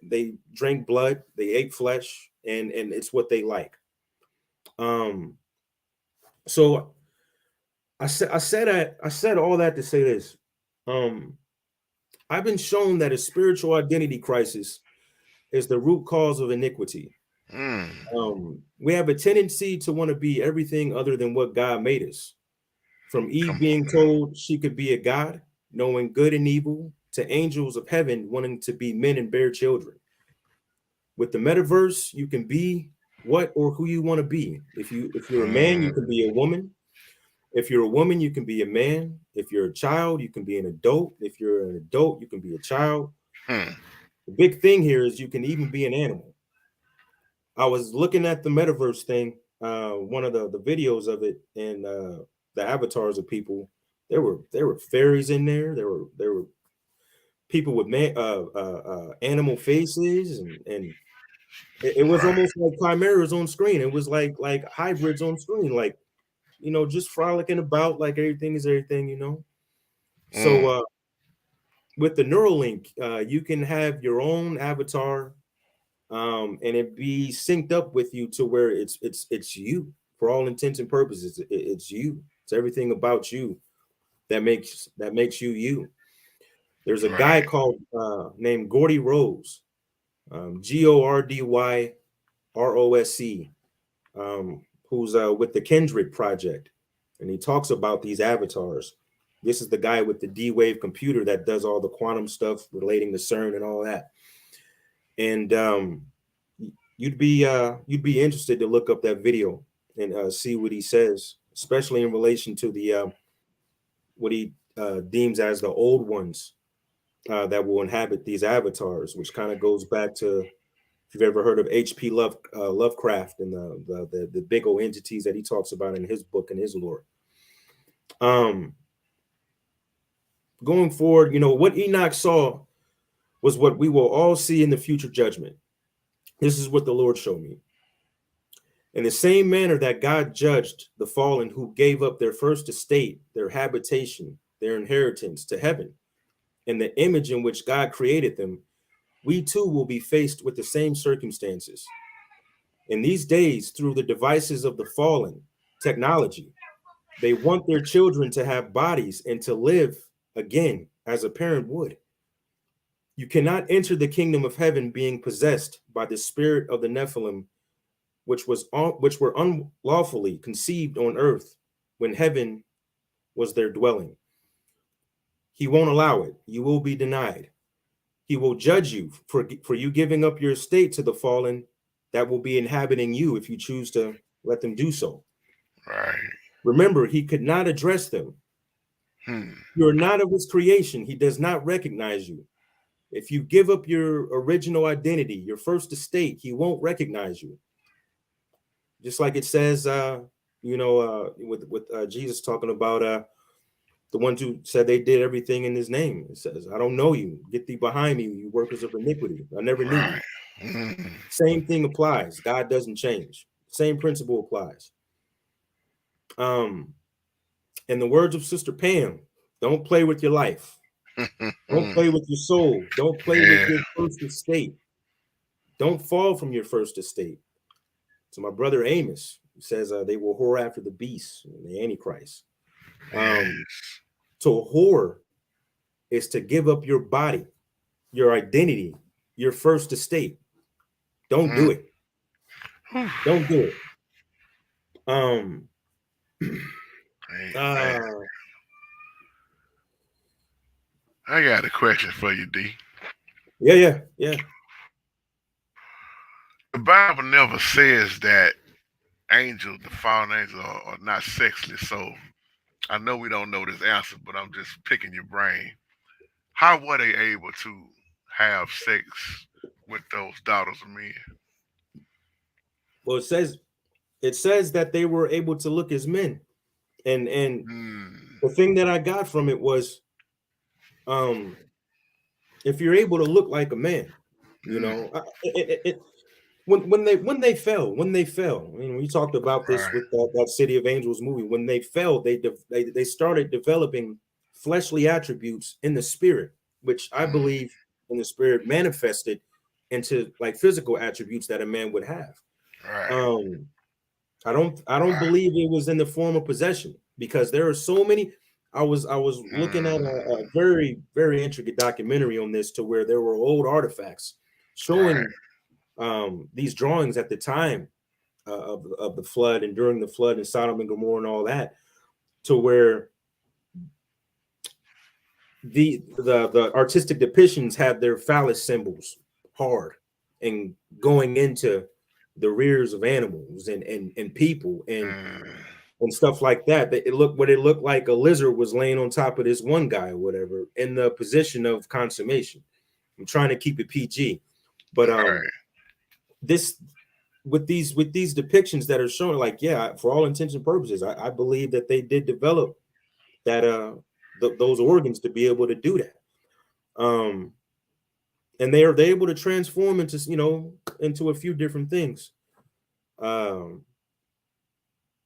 they drank blood, they ate flesh, and it's what they like. So I said all that to say this. I've been shown that a spiritual identity crisis is the root cause of iniquity. We have a tendency to want to be everything other than what God made us. From Eve being told she could be a god, knowing good and evil, to angels of heaven wanting to be men and bear children. With the metaverse, you can be what or who you want to be. If you're a man, you can be a woman. If you're a woman, you can be a man. If you're a child, you can be an adult. If you're an adult, you can be a child. The big thing here is you can even be an animal. I was looking at the metaverse thing, one of the videos of it, and the avatars of people. There were fairies in there. There were people with animal faces, and it was almost like chimeras on screen. It was like hybrids on screen, like just frolicking about, like everything is everything. So with the Neuralink, you can have your own avatar, and it be synced up with you to where it's you for all intents and purposes. It's you. It's everything about you that makes you you. There's a guy called named Gordy Rose, GORDYROSC, who's with the Kendrick Project, and he talks about these avatars. This is the guy with the D-Wave computer that does all the quantum stuff relating to CERN and all that. And you'd be interested to look up that video and see what he says, especially in relation to the what he deems as the old ones that will inhabit these avatars, which kind of goes back to, if you've ever heard of Lovecraft and the big old entities that he talks about in his book and his lore. Um, Going forward, what Enoch saw was what we will all see in the future judgment. This is what the Lord showed me. In the same manner that God judged the fallen who gave up their first estate, their habitation, their inheritance to heaven, and the image in which God created them, we too will be faced with the same circumstances. In these days, through the devices of the fallen, technology, they want their children to have bodies and to live again as a parent would. You cannot enter the kingdom of heaven being possessed by the spirit of the Nephilim, which were unlawfully conceived on earth when heaven was their dwelling. He won't allow it. You will be denied. He will judge you for you giving up your estate to the fallen that will be inhabiting you if you choose to let them do so. Right. Remember, he could not address them. Hmm. You are not of his creation. He does not recognize you. If you give up your original identity, your first estate, he won't recognize you. Just like it says, with Jesus talking about the ones who said they did everything in his name. It says, I don't know you. Get thee behind me, you workers of iniquity. I never knew you. Right. Hmm. Same thing applies. God doesn't change. Same principle applies. Um, in the words of Sister Pam, don't play with your life. Don't play with your soul. Don't play with Yeah. your first estate. Don't fall from your first estate. So my brother Amos says they will whore after the beast, the Antichrist. Um, Yes. to whore is to give up your body, your identity, your first estate. Don't Hmm. do it. Don't do it. Um, Amen. uh, I got a question for you, D. yeah, yeah, yeah. The Bible never says that angels, the fallen angels, are not sexually. So I know we don't know this answer, but I'm just picking your brain. How were they able to have sex with those daughters of men? Well, it says that they were able to look as men, and Hmm. the thing that I got from it was, um, if you're able to look like a man, Hmm. when they fell. I mean, we talked about this Right. with that City of Angels movie. When they fell, they started developing fleshly attributes in the spirit, which I Hmm. believe in the spirit manifested into like physical attributes that a man would have. Right. Um, I don't Right. believe it was in the form of possession, because there are so many. I was looking at Hmm. a very very intricate documentary on this, to where there were old artifacts Right. showing these drawings at the time of the flood and during the flood in Sodom and Gomorrah and all that, to where the artistic depictions have their phallus symbols hard and going into the rears of animals and people Hmm. and stuff like that. That it looked like a lizard was laying on top of this one guy or whatever in the position of consummation. I'm trying to keep it PG, but Right. this with these depictions that are shown, like, yeah, for all intents and purposes, I believe that they did develop that those organs to be able to do that. Um, and they able to transform into a few different things. Um,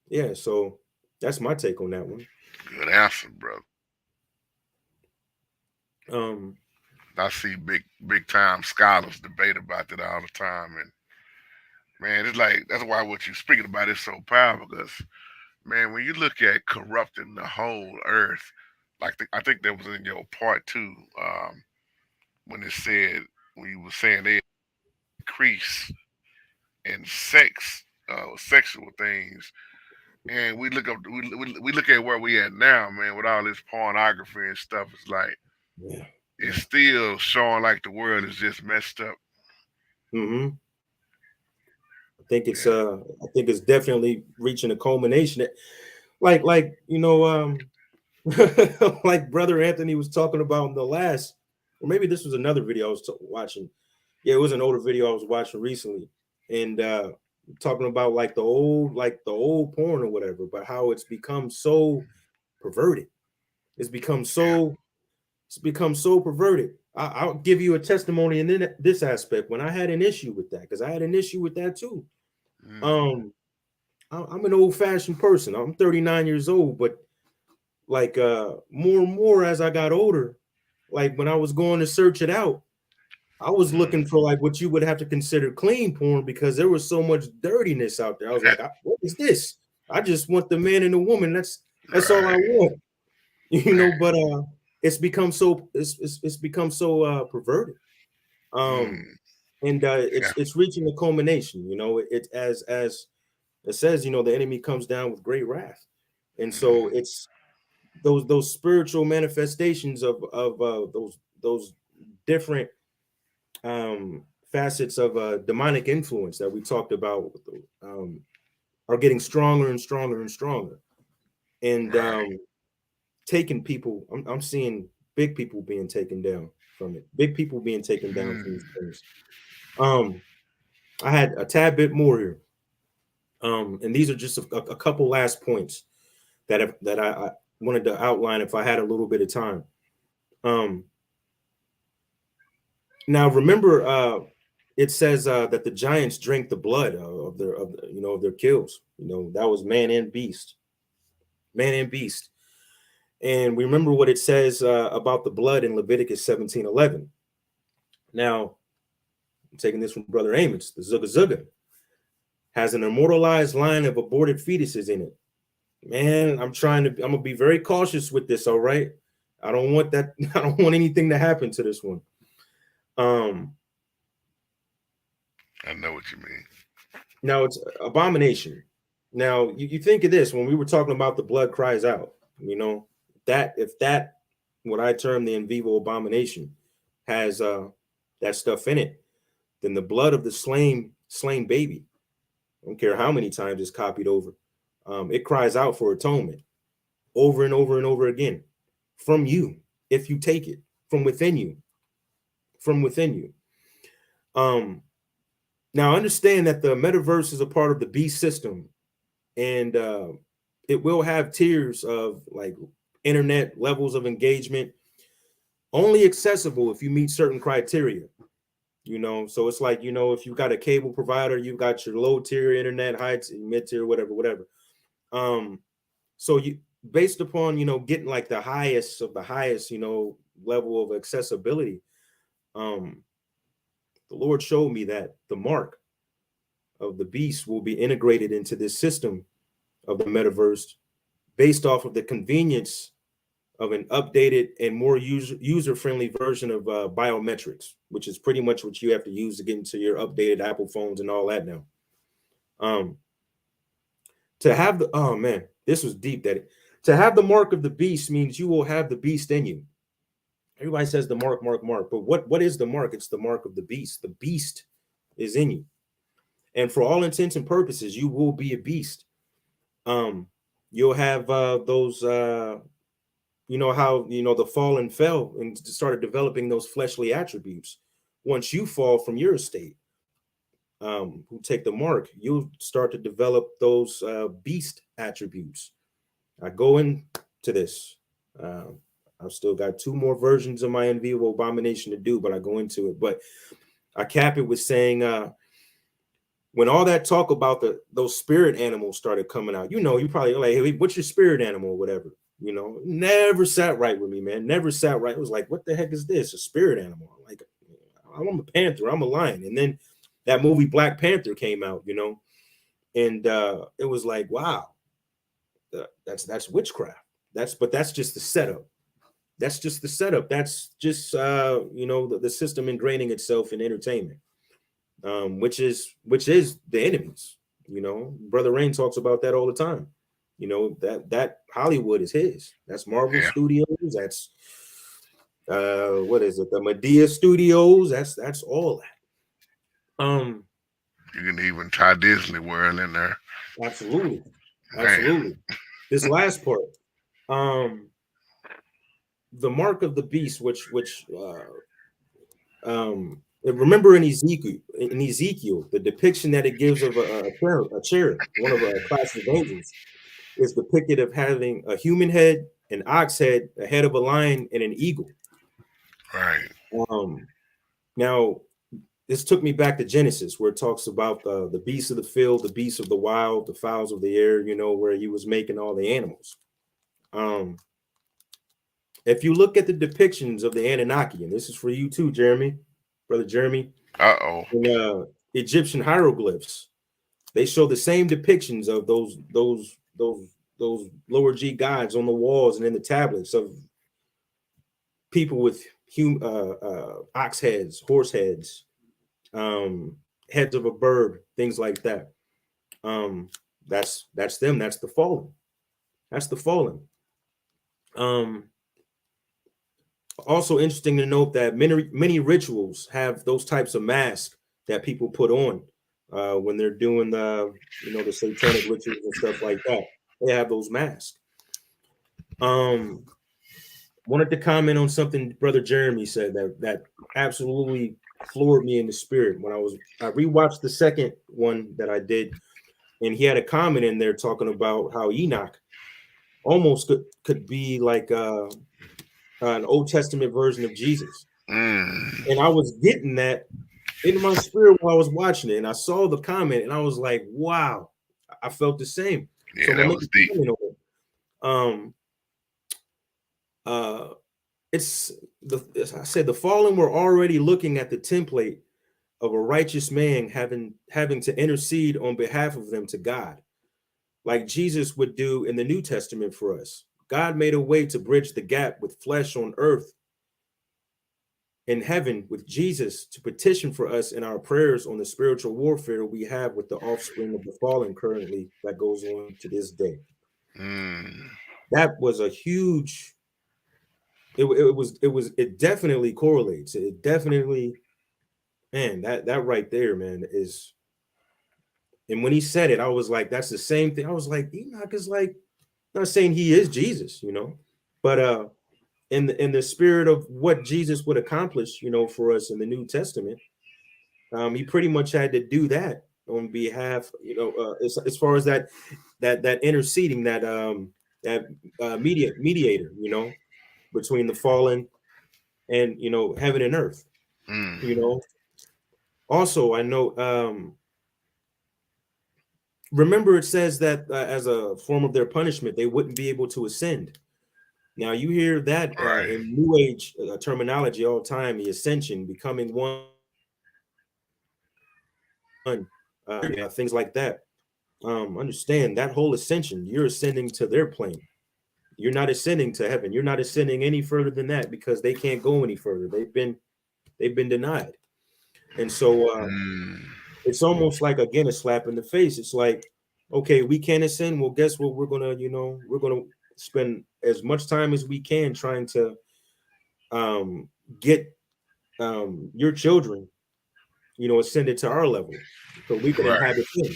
yeah, so that's my take on that one. Good answer, brother. Um, I see big time scholars debate about that all the time, and man, it's like that's why what you're speaking about is so powerful. Because man, when you look at corrupting the whole earth, like I think that was in your part two, when it said when you were saying they increase in sex, sexual things, and we look at where we at now, man, with all this pornography and stuff. It's like yeah, it's yeah, still showing like the world is just messed up. Mm-hmm. Yeah. I think it's definitely reaching a culmination. Like like Brother Anthony was talking about in the last, or maybe this was another video I was watching. Yeah, it was an older video I was watching recently, and talking about like the old porn or whatever, but how it's become so perverted. It's become Yeah. so it's become so perverted. I'll give you a testimony in this aspect when I had an issue with that, because I had an issue with that too. Mm. Um, I'm an old-fashioned person. I'm 39 years old, but like more and more as I got older, like when I was going to search it out, I was Mm. looking for like what you would have to consider clean porn, because there was so much dirtiness out there. I was like, what is this? I just want the man and the woman. That's all I Right. want, Man. but it's become so perverted. Um, Mm. and Yeah. it's reaching a culmination. It as it says, the enemy comes down with great wrath, and so Mm. it's those spiritual manifestations of those different facets of demonic influence that we talked about, um, are getting stronger and stronger and stronger, and Right. taking people. I'm seeing big people being taken down from it. Big people being taken down from these Mm. things. Um, I had a tad bit more here, and these are just a couple last points that I wanted to outline if I had a little bit of time. Um, Now remember, it says that the giants drank the blood of their kills. That was man and beast. And we remember what it says about the blood in Leviticus 17:11. Now, I'm taking this from Brother Amos. The Zuga Zuga has an immortalized line of aborted fetuses in it. Man, I'm gonna be very cautious with this. All right, I don't want that. I don't want anything to happen to this one. Um, I know what you mean. Now it's abomination. Now you think of this when we were talking about the blood cries out, that if that what I term the in vivo abomination has that stuff in it, then the blood of the slain baby, I don't care how many times it's copied over, it cries out for atonement over and over and over again from you, if you take it from within you, from within you. Um, Now understand that the metaverse is a part of the beast system, and it will have tiers of like internet levels of engagement, only accessible if you meet certain criteria. So it's like, if you've got a cable provider, you've got your low tier internet, high mid tier, whatever. um so you, based upon getting like the highest of the highest level of accessibility, um the Lord showed me that the mark of the beast will be integrated into this system of the metaverse, based off of the convenience of an updated and more user-friendly version of biometrics, which is pretty much what you have to use to get into your updated Apple phones and all that now. Um, to have the oh man, this was deep. That to have the mark of the beast means you will have the beast in you. Everybody says the mark, but what is the mark? It's the mark of the beast. The beast is in you, and for all intents and purposes, you will be a beast. Um, you'll have those how the fallen fell and started developing those fleshly attributes. Once you fall from your estate, who take the mark, you'll start to develop those beast attributes. I go into this. uh, I've still got two more versions of my in vivo abomination to do, but I go into it. But I cap it with saying, when all that talk about those spirit animals started coming out, you probably like, hey, what's your spirit animal or whatever. Never sat right with me, man. Never sat right. It was like, what the heck is this? A spirit animal? Like, I'm a panther. I'm a lion. And then that movie Black Panther came out, and it was like, wow, that's witchcraft. That's just the setup. That's just the setup. That's just the system ingraining itself in entertainment, which is the enemies. Brother Rain talks about that all the time. That Hollywood is his. That's Marvel Yeah. Studios. That's what is it? The Medea Studios. That's all that. Um, You can even tie Disney World in there. absolutely, Man. absolutely. This last part, um, the mark of the beast, remember in Ezekiel, the depiction that it gives of a cherub, one of a class of angels, is depicted of having a human head, an ox head, a head of a lion, and an eagle. Right. Um, now, this took me back to Genesis, where it talks about the beasts of the field, the beasts of the wild, the fowls of the air. Where he was making all the animals. Um, if you look at the depictions of the Anunnaki, and this is for you too, Jeremy, brother Jeremy, Uh-oh. in Egyptian hieroglyphs, they show the same depictions of those lower G gods on the walls and in the tablets of people with ox heads, horse heads, heads of a bird, things like that. Um, that's them. That's the fallen. That's the fallen. Um, Also interesting to note that many rituals have those types of masks that people put on when they're doing the satanic rituals and stuff like that. They have those masks. Um, Wanted to comment on something Brother Jeremy said that absolutely floored me in the spirit when I rewatched the second one that I did, and he had a comment in there talking about how Enoch almost could be like an Old Testament version of Jesus. Mm. And I was getting that in my spirit while I was watching it, and I saw the comment, and I was like, "Wow!" I felt the same. So Yeah, I'm gonna that make was a deep. comment on it. Um, uh, it's as I said, the fallen were already looking at the template of a righteous man having to intercede on behalf of them to God, like Jesus would do in the New Testament for us. God made a way to bridge the gap with flesh on earth in heaven with Jesus to petition for us in our prayers on the spiritual warfare we have with the offspring of the fallen currently that goes on to this day. Mm. That was a huge it definitely correlates. It definitely, man, that right there, man, is. And when he said it, I was like, that's the same thing. I was like, Enoch is like, not saying he is Jesus, but in the spirit of what Jesus would accomplish, for us in the New Testament, he pretty much had to do that on behalf, as far as that interceding, that mediator, between the fallen and heaven and earth. Mm. You know. Also, I know. Remember, it says that as a form of their punishment, they wouldn't be able to ascend. Now you hear that Right. in New Age terminology all the time: the ascension, becoming one, things like that. Understand that whole ascension, you're ascending to their plane. You're not ascending to heaven. You're not ascending any further than that because they can't go any further. They've been denied. And so Mm. it's almost like, again, a slap in the face. It's like, okay, we can't ascend. Well, guess what? We're gonna spend as much time as we can trying to um, get your children, ascended to our level, so we can Right. inhabit them.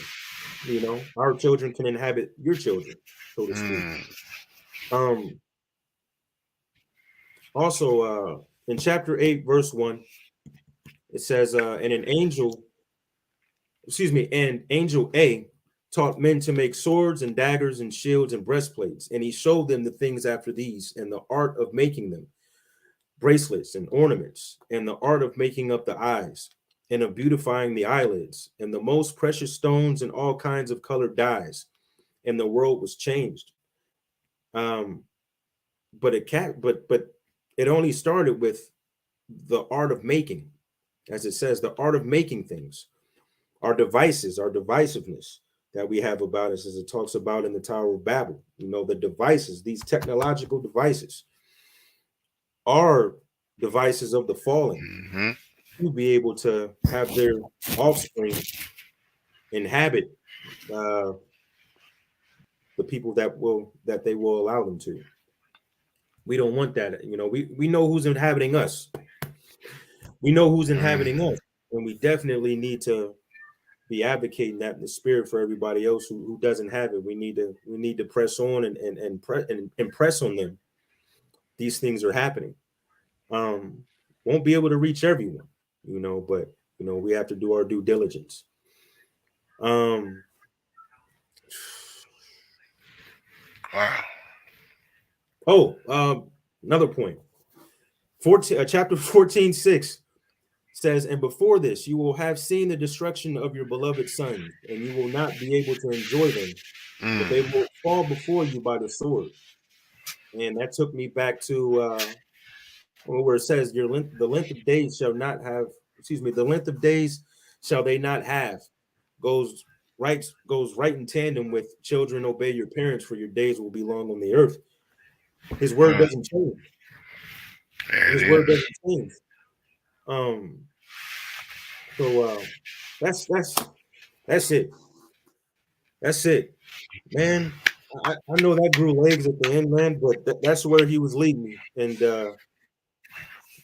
Our children can inhabit your children, so to speak. Mm. Um, Also, in chapter 8, verse 1, it says, and angel A taught men to make swords and daggers and shields and breastplates, and he showed them the things after these, and the art of making them, bracelets and ornaments, and the art of making up the eyes, and of beautifying the eyelids, and the most precious stones and all kinds of colored dyes. And the world was changed. Um, but it only started with the art of making, as it says, the art of making things, our devices, our divisiveness that we have about us, as it talks about in the Tower of Babel. The devices, these technological devices, are devices of the fallen Mm-hmm. to be able to have their offspring inhabit uh, the people that they will allow them to. We don't want that. We know who's inhabiting us. We know who's Mm. inhabiting us. and we definitely need to be advocating that in the spirit for everybody else who doesn't have it. We need to press on and impress on them these things are happening. Um, won't be able to reach everyone, but we have to do our due diligence. Um, Wow. another point. 14, chapter 14:6 says, "And before this, you will have seen the destruction of your beloved sons, and you will not be able to enjoy them, but they Mm, will fall before you by the sword." And that took me back to where it says, the length of days shall not have, excuse me, the length of days shall they not have, goes goes right in tandem with children obey your parents, for your days will be long on the earth. His word mm, doesn't change. there it His word is. doesn't change. Um, so that's it. That's it, man. I know that grew legs at the end, man, but that's where he was leading me. And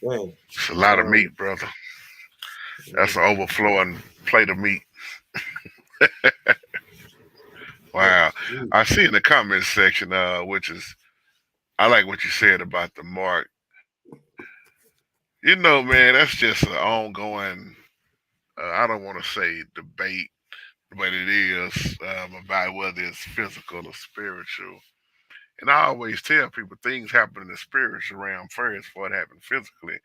man, It's a lot of um, meat, brother. That's mm, an overflowing plate of meat. oh, Wow. geez. I see in the comments section, which is I like what you said about the mark. Man, that's just an ongoing. I don't want to say debate, but it is about whether it's physical or spiritual. And I always tell people things happen in the spiritual realm first before it happens physically.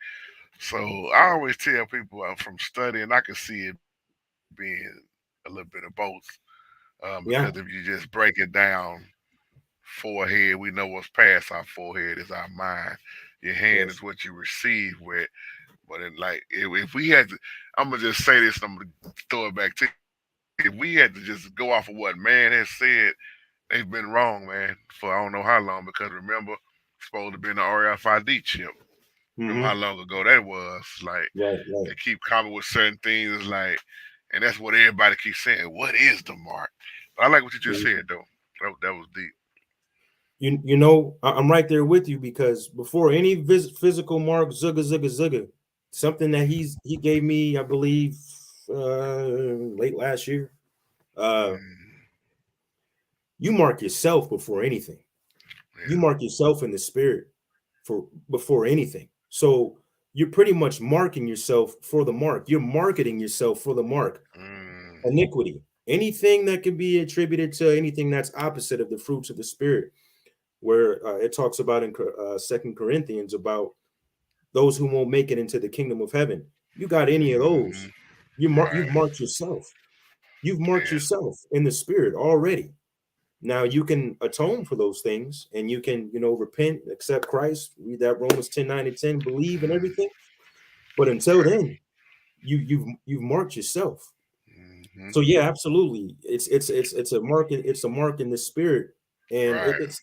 So I always tell people from studying, I can see it being a little bit of both. Because if Yeah, you just break it down, forehead, we know what's past our forehead is our mind. Your hand is yes. what you receive with. But if we had to, I'm gonna just say this, and I'm gonna throw it back to you. If we had to just go off of what man has said, they've been wrong, man, for I don't know how long. Because remember, it's supposed to be an RFID chip. Remember how Mm-hmm. long ago that was? Like Right, they right. keep coming with certain things, like, and that's what everybody keeps saying. What is the mark? But I like what you just said, though. That was deep. I'm right there with you, because before any physical mark, zugga zugga zugga, something that he gave me, I believe, late last year. Uh, Mm, you mark yourself before anything. You yeah. mark yourself in the spirit for before anything. So you're pretty much marking yourself for the mark. You're marketing yourself for the mark. Mm, Iniquity, anything that can be attributed to anything that's opposite of the fruits of the spirit, where it talks about in Second Corinthians about those who won't make it into the kingdom of heaven. You got any of mm-hmm. those, you've Right. marked yourself. You've marked Yeah. yourself in the spirit already. Now you can atone for those things, and you can, repent, accept Christ, read that Romans 10:9-10, believe and Mm, everything. But until okay. then, you've marked yourself. Mm-hmm. So yeah, absolutely. It's a mark in the spirit. And Right. it's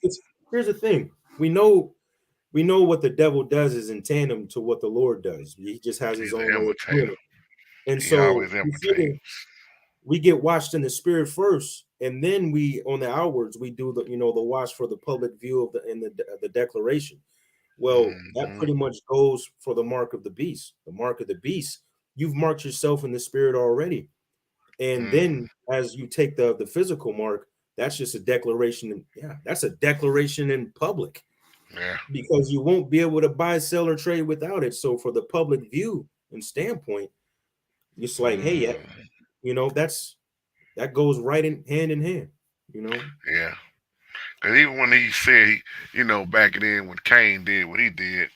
here's the thing. We know what the devil does is in tandem to what the Lord does. He just has his He's an own way of doing imitator. it. And He so always before imitates. we get washed in the spirit first, and then we on the outwards we do the wash for the public view of the declaration. Well, that Mm-hmm. pretty much goes for the mark of the beast. The mark of the beast. You've marked yourself in the spirit already. And Mm, then as you take the physical mark, that's just a declaration. Yeah, that's a declaration in public, yeah. because you won't be able to buy, sell, or trade without it. So for the public view and standpoint, it's like, hey, yeah, Mm, that goes right in hand, you know. yeah. Because even when he said, back then when Cain did what he did,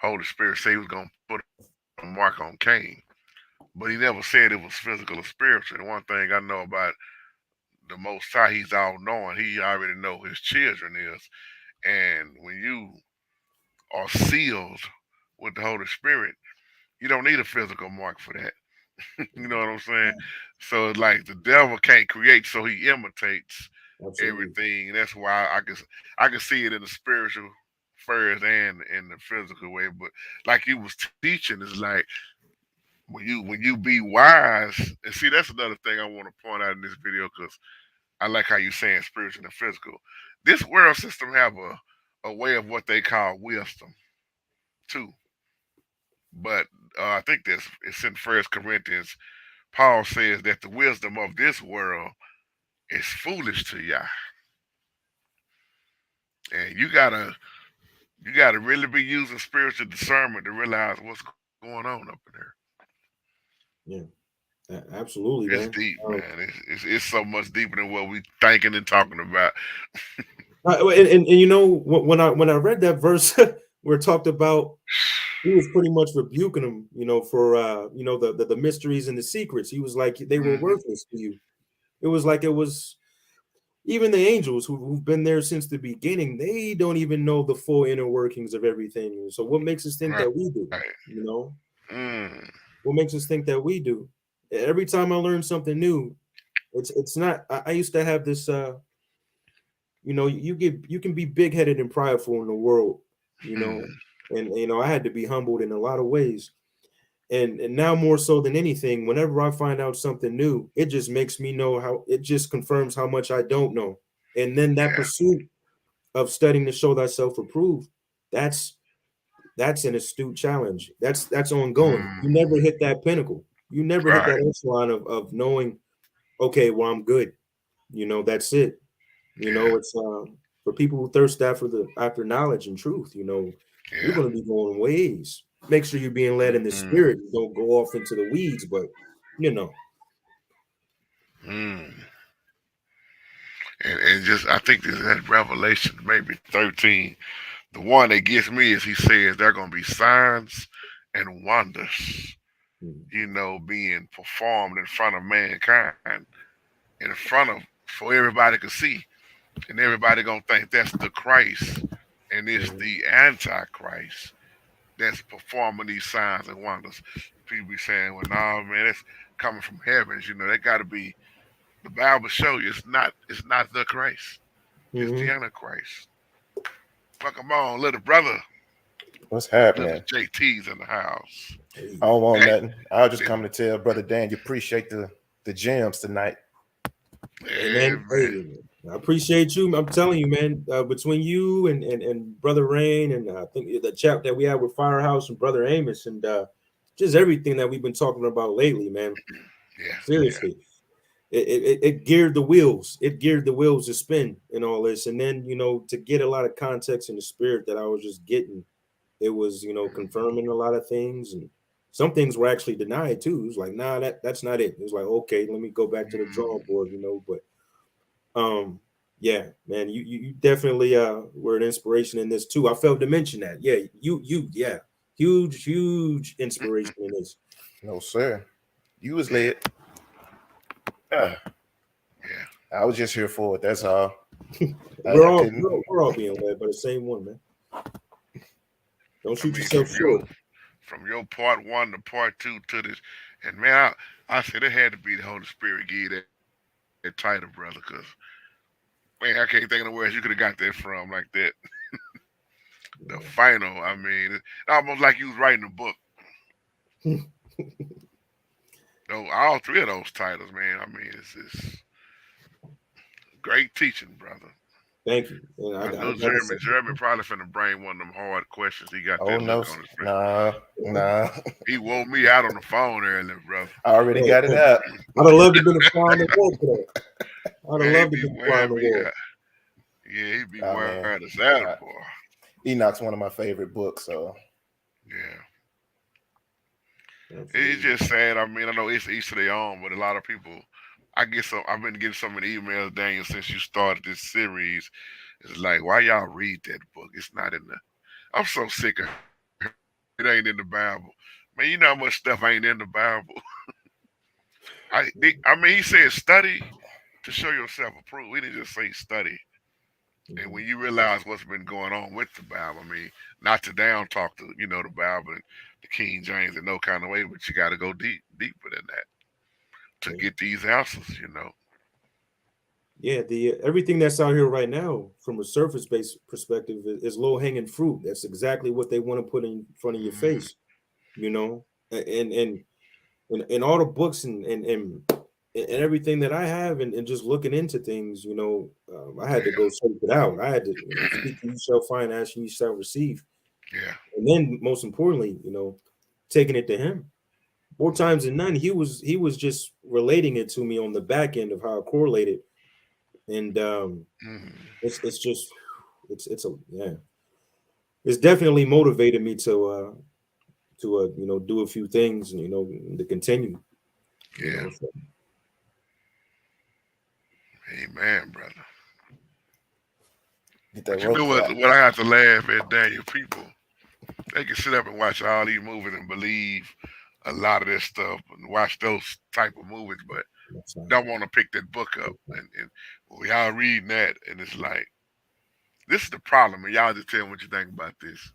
Holy Spirit said he was going to put a mark on Cain. But he never said it was physical or spiritual. The one thing I know about the Most High, he's all knowing. He already know his children is. And when you are sealed with the Holy Spirit, you don't need a physical mark for that. You know what I'm saying? So it's like the devil can't create, so he imitates Absolutely. everything. And that's why I can see it in the spiritual first and in the physical way. But like you was teaching, is like when you be wise, and see that's another thing I want to point out in this video because I like how you saying spiritual and physical. This world system have a way of what they call wisdom too, but I think it's in First Corinthians. Paul says that the wisdom of this world is foolish to Yah, and you gotta really be using spiritual discernment to realize what's going on up in there. Yeah, absolutely, It's man. deep, man. It's so much deeper than what we thinking and talking about. And you know, when I read that verse where it talked about, he was pretty much rebuking them, you know, for you know, the mysteries and the secrets. He was like, they were Hmm. worthless to you. It was like, it was even the angels who've been there since the beginning, they don't even know the full inner workings of everything. So what makes us think Right. that we do? You know, Mm. what makes us think that we do? Every time I learn something new, it's not. I used to have this. You know, you can be big headed and prideful in the world. You know, Hmm. and you know, I had to be humbled in a lot of ways. And now more so than anything, whenever I find out something new, it just makes me know how. It just confirms how much I don't know. And then that Yeah. pursuit of studying to show thyself approved, that's that's an astute challenge. That's ongoing. You Mm. never hit that pinnacle. You never hit Right. that echelon of knowing, okay, well, I'm good. You know, that's it. You Yeah. know, it's for people who thirst after knowledge and truth, you know, you're Yeah. gonna be going ways. Make sure you're being led in the Mm. spirit. You don't go off into the weeds, but you know. Mm. And just I think this is that Revelation maybe 13. The one that gets me is he says there are gonna be signs and wonders, Mhm. being performed in front of mankind, in front of for everybody to see, and everybody gonna think that's the Christ, and it's Mhm. the Antichrist that's performing these signs and wonders. People be saying, "Well, no, man, it's coming from heavens." That got to be the Bible show you. It's not the Christ. It's the Mhm. Antichrist. Fuck 'em on, little brother. What's Little happening? JT's in the house. Hey, I don't want Hey, nothing. I was just this, coming to tell Brother Dan you appreciate the gems tonight. hey yeah, man, man. hey, I appreciate you. I'm telling you, man. Between you and Brother Rain, and I think the chat that we had with Firehouse and Brother Amos, and just everything that we've been talking about lately, man. Yeah, yeah. Seriously, it geared the wheels. It geared the wheels to spin and all this. And then, you know, to get a lot of context in the spirit that I was just getting, it was, you know, confirming a lot of things. And some things were actually denied too. It was like, nah, that's not it. It was like, okay, let me go back to the drawing Mm, board, you know. But yeah, man, you definitely were an inspiration in this too. I failed to mention that. Yeah, yeah. Huge inspiration in this. No, sir. You was led. Ah, yeah. I was just here for it. That's all. We're I all couldn't. we're all being led by the same one, man. Don't I shoot mean, yourself short. from your part one to part two to this, and man, I said it had to be the Holy Spirit give you that title, brother, because man, I can't think of the words you could have got that from like that. The final, I mean, it's almost like you was writing a book. No, all three of those titles, man. I mean, it's great teaching, brother. Thank you. And I I know like I said, Jeremy probably finna bring one of them hard questions. He got Oh that no, look on his face. nah, nah. He woke me out on the phone earlier, brother. I already hey, got it hey, out. I'd have loved to been a fly on the wall today. I'd have Man, he loved to be be a fly on wearing the me wall. out. Yeah, he be Oh wearing man, us out, uh, boy. Enoch's one of my favorite books. So Yeah. It's Absolutely. just sad. I mean, I know it's each to their own, but a lot of people, I get some. I've been getting so many emails, Daniel, since you started this series. It's like, why y'all read that book? It's not in the. I'm so sick of it ain't in the Bible. Man, you know how much stuff ain't in the Bible. I mean, he said study to show yourself approved. He didn't just say study. And Mhm. when you realize what's been going on with the Bible, I mean, not to down talk to the Bible and the King James in no kind of way, but you got to go deeper than that to Yeah, get these answers. yeah. The everything that's out here right now, from a surface-based perspective, is low-hanging fruit. That's exactly what they want to put in front of your Mm, face. You know, and all the books and everything that I have, and just looking into things, you know, I had to yeah, go search it out. I had to, you know, speak to you shall find, ask and you shall receive. yeah, And then most importantly, you know, taking it to him. More times than none, he was just relating it to me on the back end of how it correlated. And it's just it's a yeah. It's definitely motivated me to do a few things and to continue. Yeah. So. Amen, brother. Get that But you know rope what? out. What I have to laugh at, Daniel, people, they can sit up and watch all these movies and believe a lot of this stuff and watch those type of movies, but don't want to pick that book up. And we all reading that, and it's like, this is the problem. And y'all just tell me what you think about this.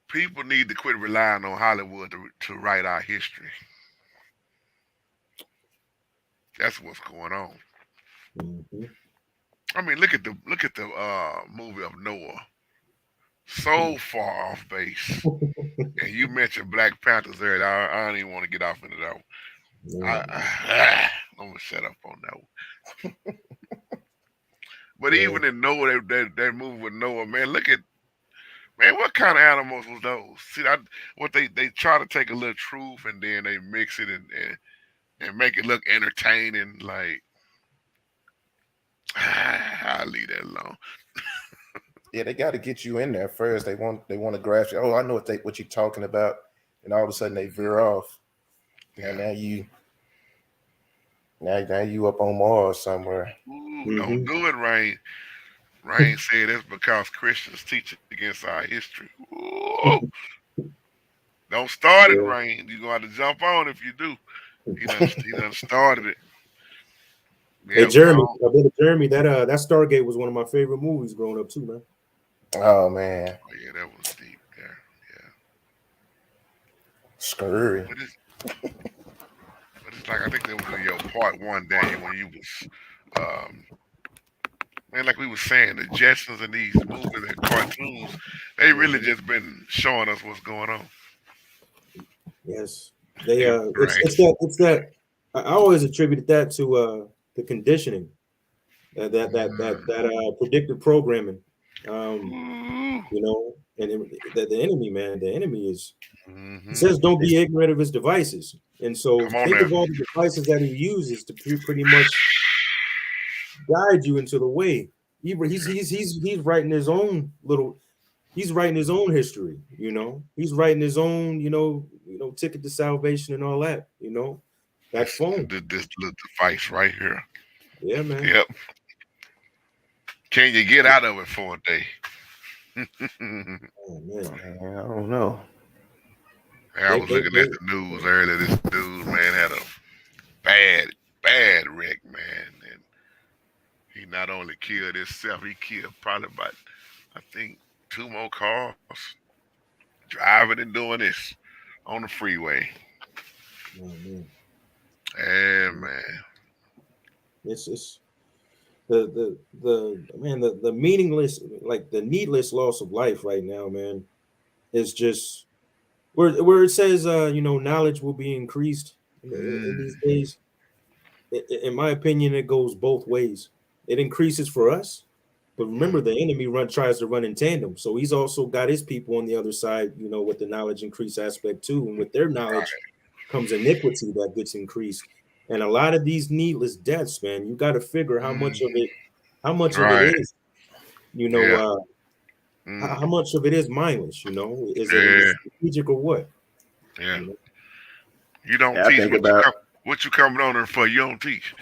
People need to quit relying on Hollywood to write our history. That's what's going on. Mm-hmm. I mean, look at the movie of Noah. So far off base. And you mentioned Black Panthers there. I don't even want to get off into that one. I'm gonna shut up on that one. But even in Noah, that movie with Noah, man, look at what kind of animals was those? See, what they try to take a little truth and then they mix it and make it look entertaining. Like, I'll leave that alone. Yeah, they got to get you in there first. They want to grasp you. Oh, I know what you're talking about, and all of a sudden they veer off. Yeah. And now you up on Mars somewhere. Ooh, don't do it, Rain. Rain said that's because Christians teach against our history. Ooh. Don't start it, Rain. You're going to have to jump on if you do. He done started it. Hey, Yeah, Jeremy, brother Jeremy, that Stargate was one of my favorite movies growing up too, man. Oh man. Oh yeah, that was deep there. Yeah. Scurry. But it's like, I think that was in your part one, Daniel, when you was man, like we was saying, the Jetsons and these movies and cartoons, they really just been showing us what's going on. Yes, they Right. it's that I always attributed that to the conditioning, that predictive programming, and the enemy, man, the enemy is. He says, "Don't be ignorant of his devices," and so Come on think now. of all the devices that he uses to pretty much guide you into the way. He's writing his own he's writing his own history, he's writing his own, ticket to salvation and all that, that phone. This little device right here. Yeah, man. Yep. Can you get out of it for a day? Oh, man. I don't know. I was looking at the news earlier. This dude, man, had a bad wreck, man. And he not only killed himself, he killed probably about, I think, 2 more cars driving and doing this on the freeway. Oh, man. And man, It's the meaningless, like the needless loss of life right now, man, is just where it says knowledge will be increased in these days. In my opinion, it goes both ways. It increases for us, but remember the enemy tries to run in tandem. So he's also got his people on the other side, with the knowledge increase aspect too. And with their knowledge comes iniquity that gets increased. And a lot of these needless deaths, man, you got to figure how much of it is, how much of it is mindless, is it strategic or what? Yeah. You don't I teach think about what you coming on there for. You don't teach.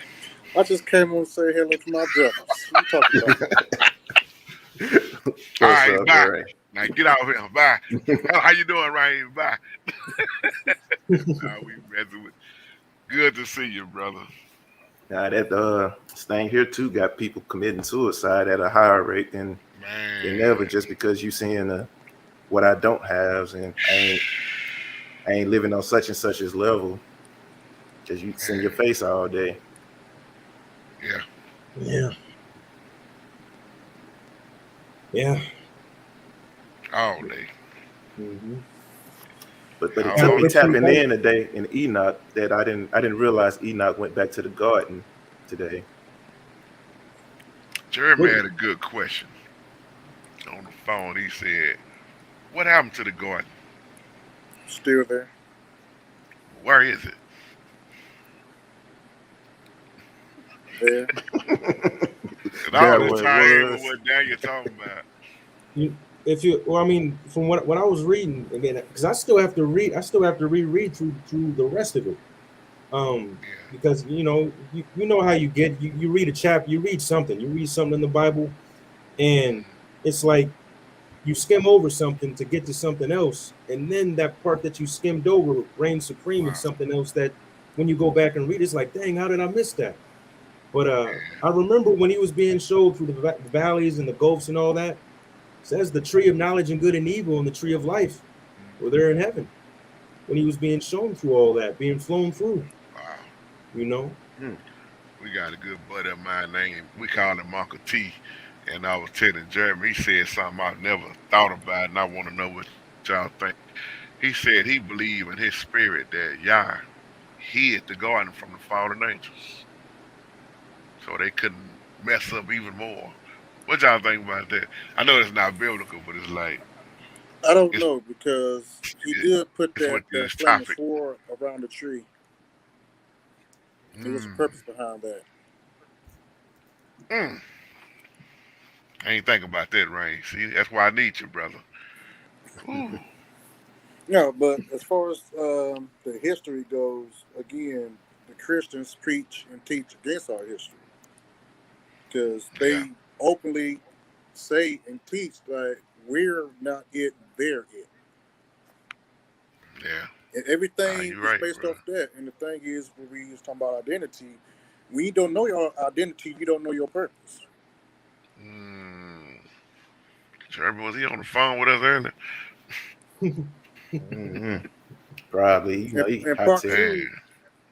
I just came on to say hello to my brothers. What you talking about? All right, bye. Ray? Now get out of here. Bye. How you doing, Ryan? Bye. We messing with. Good to see you, brother. That thing here too got people committing suicide at a higher rate than ever, just because you seeing what I don't have, and I ain't living on such and such as level, because you send your face all day. Yeah. All day. Mm-hmm. But it took me tapping in today in Enoch that I didn't realize Enoch went back to the garden today. Jeremy had a good question on the phone. He said, "What happened to the garden?" Still there. Where is it? There. Cause I That don't what it tie in with was. what Daniel talking about. Well, I mean, from what I was reading again, because I still have to reread through the rest of it. Yeah. Because you know how you get you read a chapter, you read something in the Bible, and it's like you skim over something to get to something else, and then that part that you skimmed over reigns supreme in Wow. something else that when you go back and read, it's like, dang, how did I miss that? But Yeah. I remember when he was being showed through the valleys and the gulfs and all that. It says the tree of knowledge and good and evil and the tree of life were there in heaven when he was being shown through all that, being flown through. Wow. You know, Mm. We got a good buddy of mine named, we call him Uncle T. And I was telling Jeremy, he said something I've never thought about, and I want to know what y'all think. He said he believed in his spirit that Yah hid the garden from the fallen angels so they couldn't mess up even more. What y'all think about that? I know it's not biblical, but it's like, I don't it's, know because he did put it's with that this flaming topic. sword around the tree. There was a Mm, purpose behind that. mm. I ain't think about that, Rain. See, that's why I need you, brother. Ooh, No, but as far as the history goes, again, the Christians preach and teach against our history because yeah, they openly say and teach that we're not it, they're it. yeah. And Ah, everything you is right, based brother. off that. And the thing is, when we was talking about identity, when you don't know your identity, you don't know your purpose. Mm. Trevor, was he on the phone with us earlier? Hmm. Probably, And, he and hot part test. Man, two,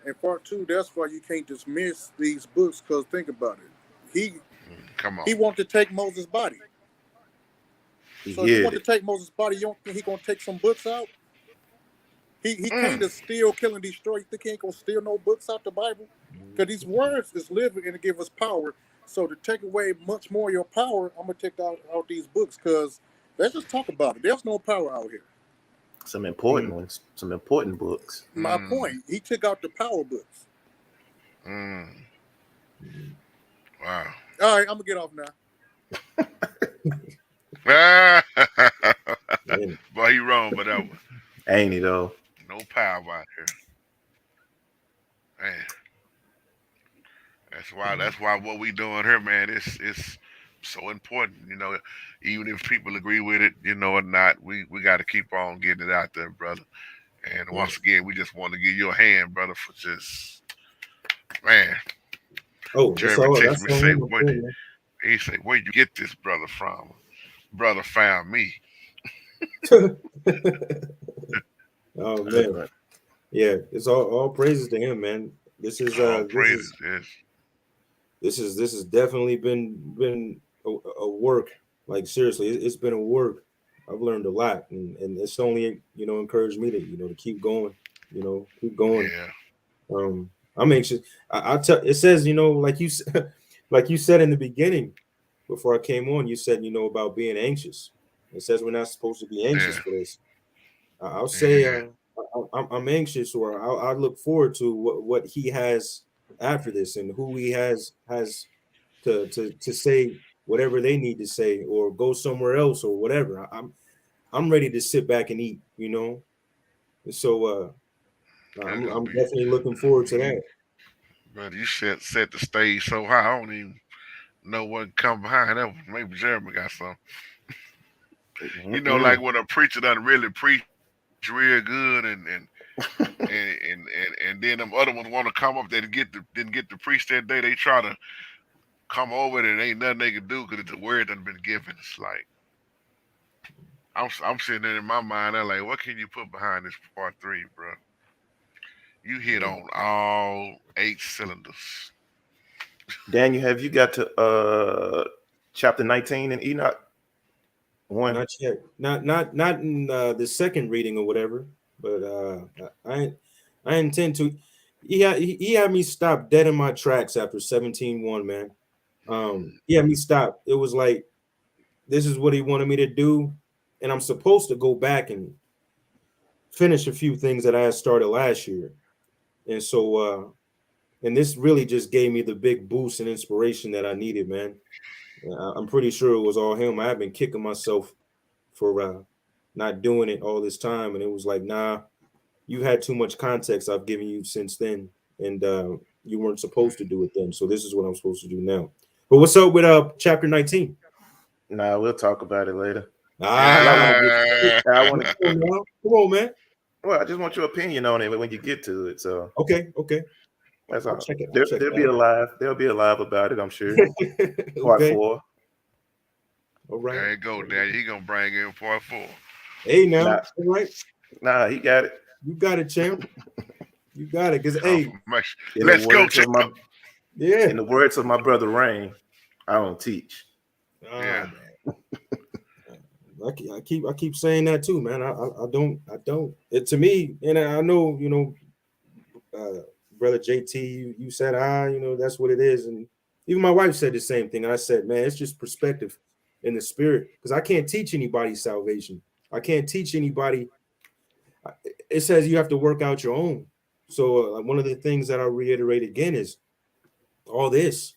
and part two, that's why you can't dismiss these books. Because think about it, he come on. he wanted to take Moses' body. He So if he hid wanted it. to take Moses' body, you don't think he gonna take some books out? He came Mm. to steal, kill, and destroy. You think he ain't gonna steal no books out the Bible? Because these words is living and to give us power. So to take away much more of your power, I'm gonna take out these books. Because let's just talk about it. There's no power out here. Some important mm, ones, some important books. My Mm. point. He took out the power books. Mm. mm, Wow. All right, I'm gonna get off now. Ah, man. boy, he wrong, but that one. Ain't he though? No power out here. Man, that's why what we doing here, man, it's so important. Even if people agree with it, or not, we got to keep on getting it out there, brother. And Yeah. once again, we just want to give you a hand, brother, for just man. Oh, Jeremy texted that's me all say, him up where there, man. he say, where you get this brother from? Brother found me. Oh That's man. right. Yeah, it's all praises to him, man. This is All praises, yes. this has definitely been a work. Like seriously, it's been a work. I've learned a lot, and it's only encouraged me to to keep going. Keep going. Yeah, I'm anxious. I tell it says like like you said in the beginning before I came on. You said about being anxious. It says we're not supposed to be anxious yeah, for this. I'll say yeah. I'm anxious, or I look forward to what he has after this, and who he has to say whatever they need to say, or go somewhere else, or whatever. I'm ready to sit back and eat, So It's gonna I'm be definitely looking forward to you, that. brother. You set the stage so high. I don't even know what come behind that. Maybe Jeremy got some. Like Mm-mm. when a preacher done really preach real good, and then them other ones want to come up that didn't get to preach that day. They try to come over it and ain't nothing they can do because the word done been given. It's like I'm sitting there in my mind. I'm like, what can you put behind this part three, bro? You hit Yeah. on all 8 cylinders. Daniel, have you got to chapter 19 in Enoch? One. Not yet. Not in the second reading or whatever. But I intend to. He had me stop dead in my tracks after 17:1, man. He had me stop. It was like this is what he wanted me to do, and I'm supposed to go back and finish a few things that I had started last year. And so and this really just gave me the big boost and inspiration that I needed, man. I'm pretty sure it was all him. I have been kicking myself for not doing it all this time, and it was like, nah, you had too much context I've given you since then, and you weren't supposed to do it then. So this is what I'm supposed to do now. But what's up with chapter 19? Nah, we'll talk about it later. Ah, I want to get. I want to. come on, man. Well, I just want your opinion on it when you get to it. So Okay. that's I'll all. check it. There'll be a live. There'll be a live about it, I'm sure. Part Okay. 4. All right. There you go, Daddy. He gonna bring in part 4. Hey, now. All right. Nah, he got it. You got it, champ. You got it. Because, hey. Let's go, champ. Yeah. In the words of my brother Rain, I don't teach. Yeah. I keep saying that too, man. I don't. It to me, and I know, you know, brother JT, you said, you know, that's what it is, and even my wife said the same thing. I said, man, it's just perspective in the spirit, because I can't teach anybody salvation. I can't teach anybody. It says you have to work out your own. So one of the things that I reiterate again is all this.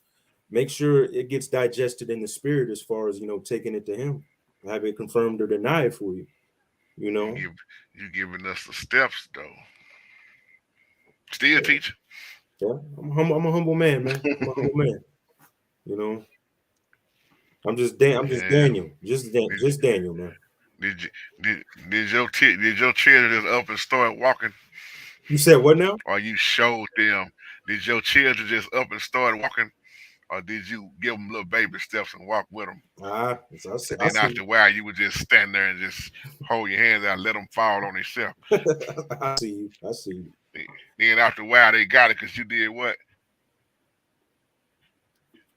Make sure it gets digested in the spirit, as far as, you know, taking it to him, have it confirmed or denied for you. You know, you giving us the steps though. Still teaching. Yeah, I'm a humble man, man. I'm a humble man. You know, I'm just Daniel, just Daniel, man. Did your children just up and start walking? You said what now? Or you showed them? Did your children just up and start walking? Or did you give them little baby steps and walk with them? And then after a while, you would just stand there and just hold your hands out and let them fall on themselves. I see you. Then after a while, they got it because you did what?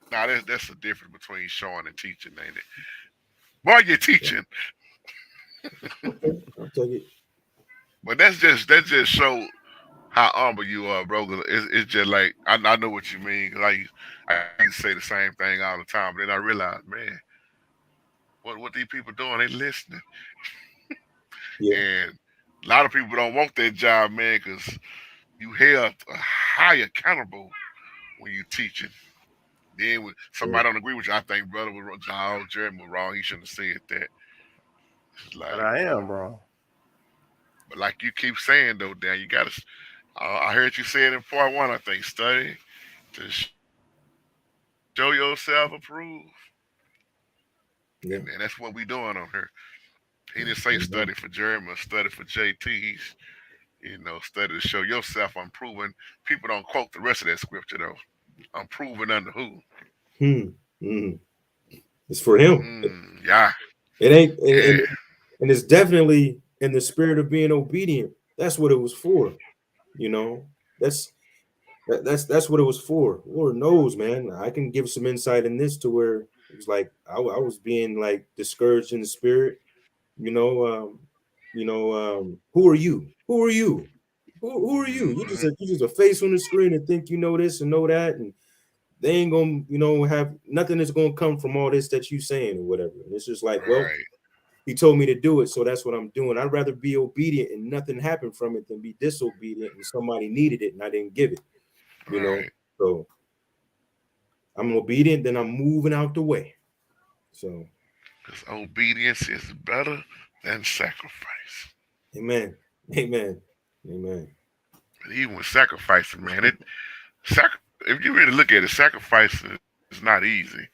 Now, that's the difference between showing and teaching, ain't it? Boy, you're teaching. I'll tell you. But that just show how humble you are, bro. It's just like, I know what you mean. Cause I used to say the same thing all the time, but then I realized, man, what these people doing? They listening. Yeah. And a lot of people don't want that job, man, because you held high accountable when you teaching. Then when somebody don't agree with you, I think brother was wrong, Jeremy was wrong. He shouldn't have said that. It's like, But I am wrong. But like you keep saying though, Dan, you gotta. I heard you say it in part 1. I think study to show yourself approved. Yeah. And that's what we doing on here. He didn't say study for Jeremy or study for JT. He's, you know, study to show yourself unproven. People don't quote the rest of that scripture though. Unproven under who? It's for him. Yeah. It ain't. And it's definitely in the spirit of being obedient. That's what it was for. You know, that's what it was for. Lord knows, man. I can give some insight in this to where it was like I was being like discouraged in the spirit. You know, who are you? Who are you? Who are you? You just a face on the screen and think you know this and know that, and they ain't gonna, you know, have nothing that's gonna come from all this that you saying or whatever. And it's just like, well, he told me to do it, so that's what I'm doing. I'd rather be obedient and nothing happened from it than be disobedient and somebody needed it and I didn't give it. You know, so I'm obedient, then I'm moving out the way. So, because obedience is better than sacrifice. Amen. And even with sacrificing, man, if you really look at it, sacrificing is not easy.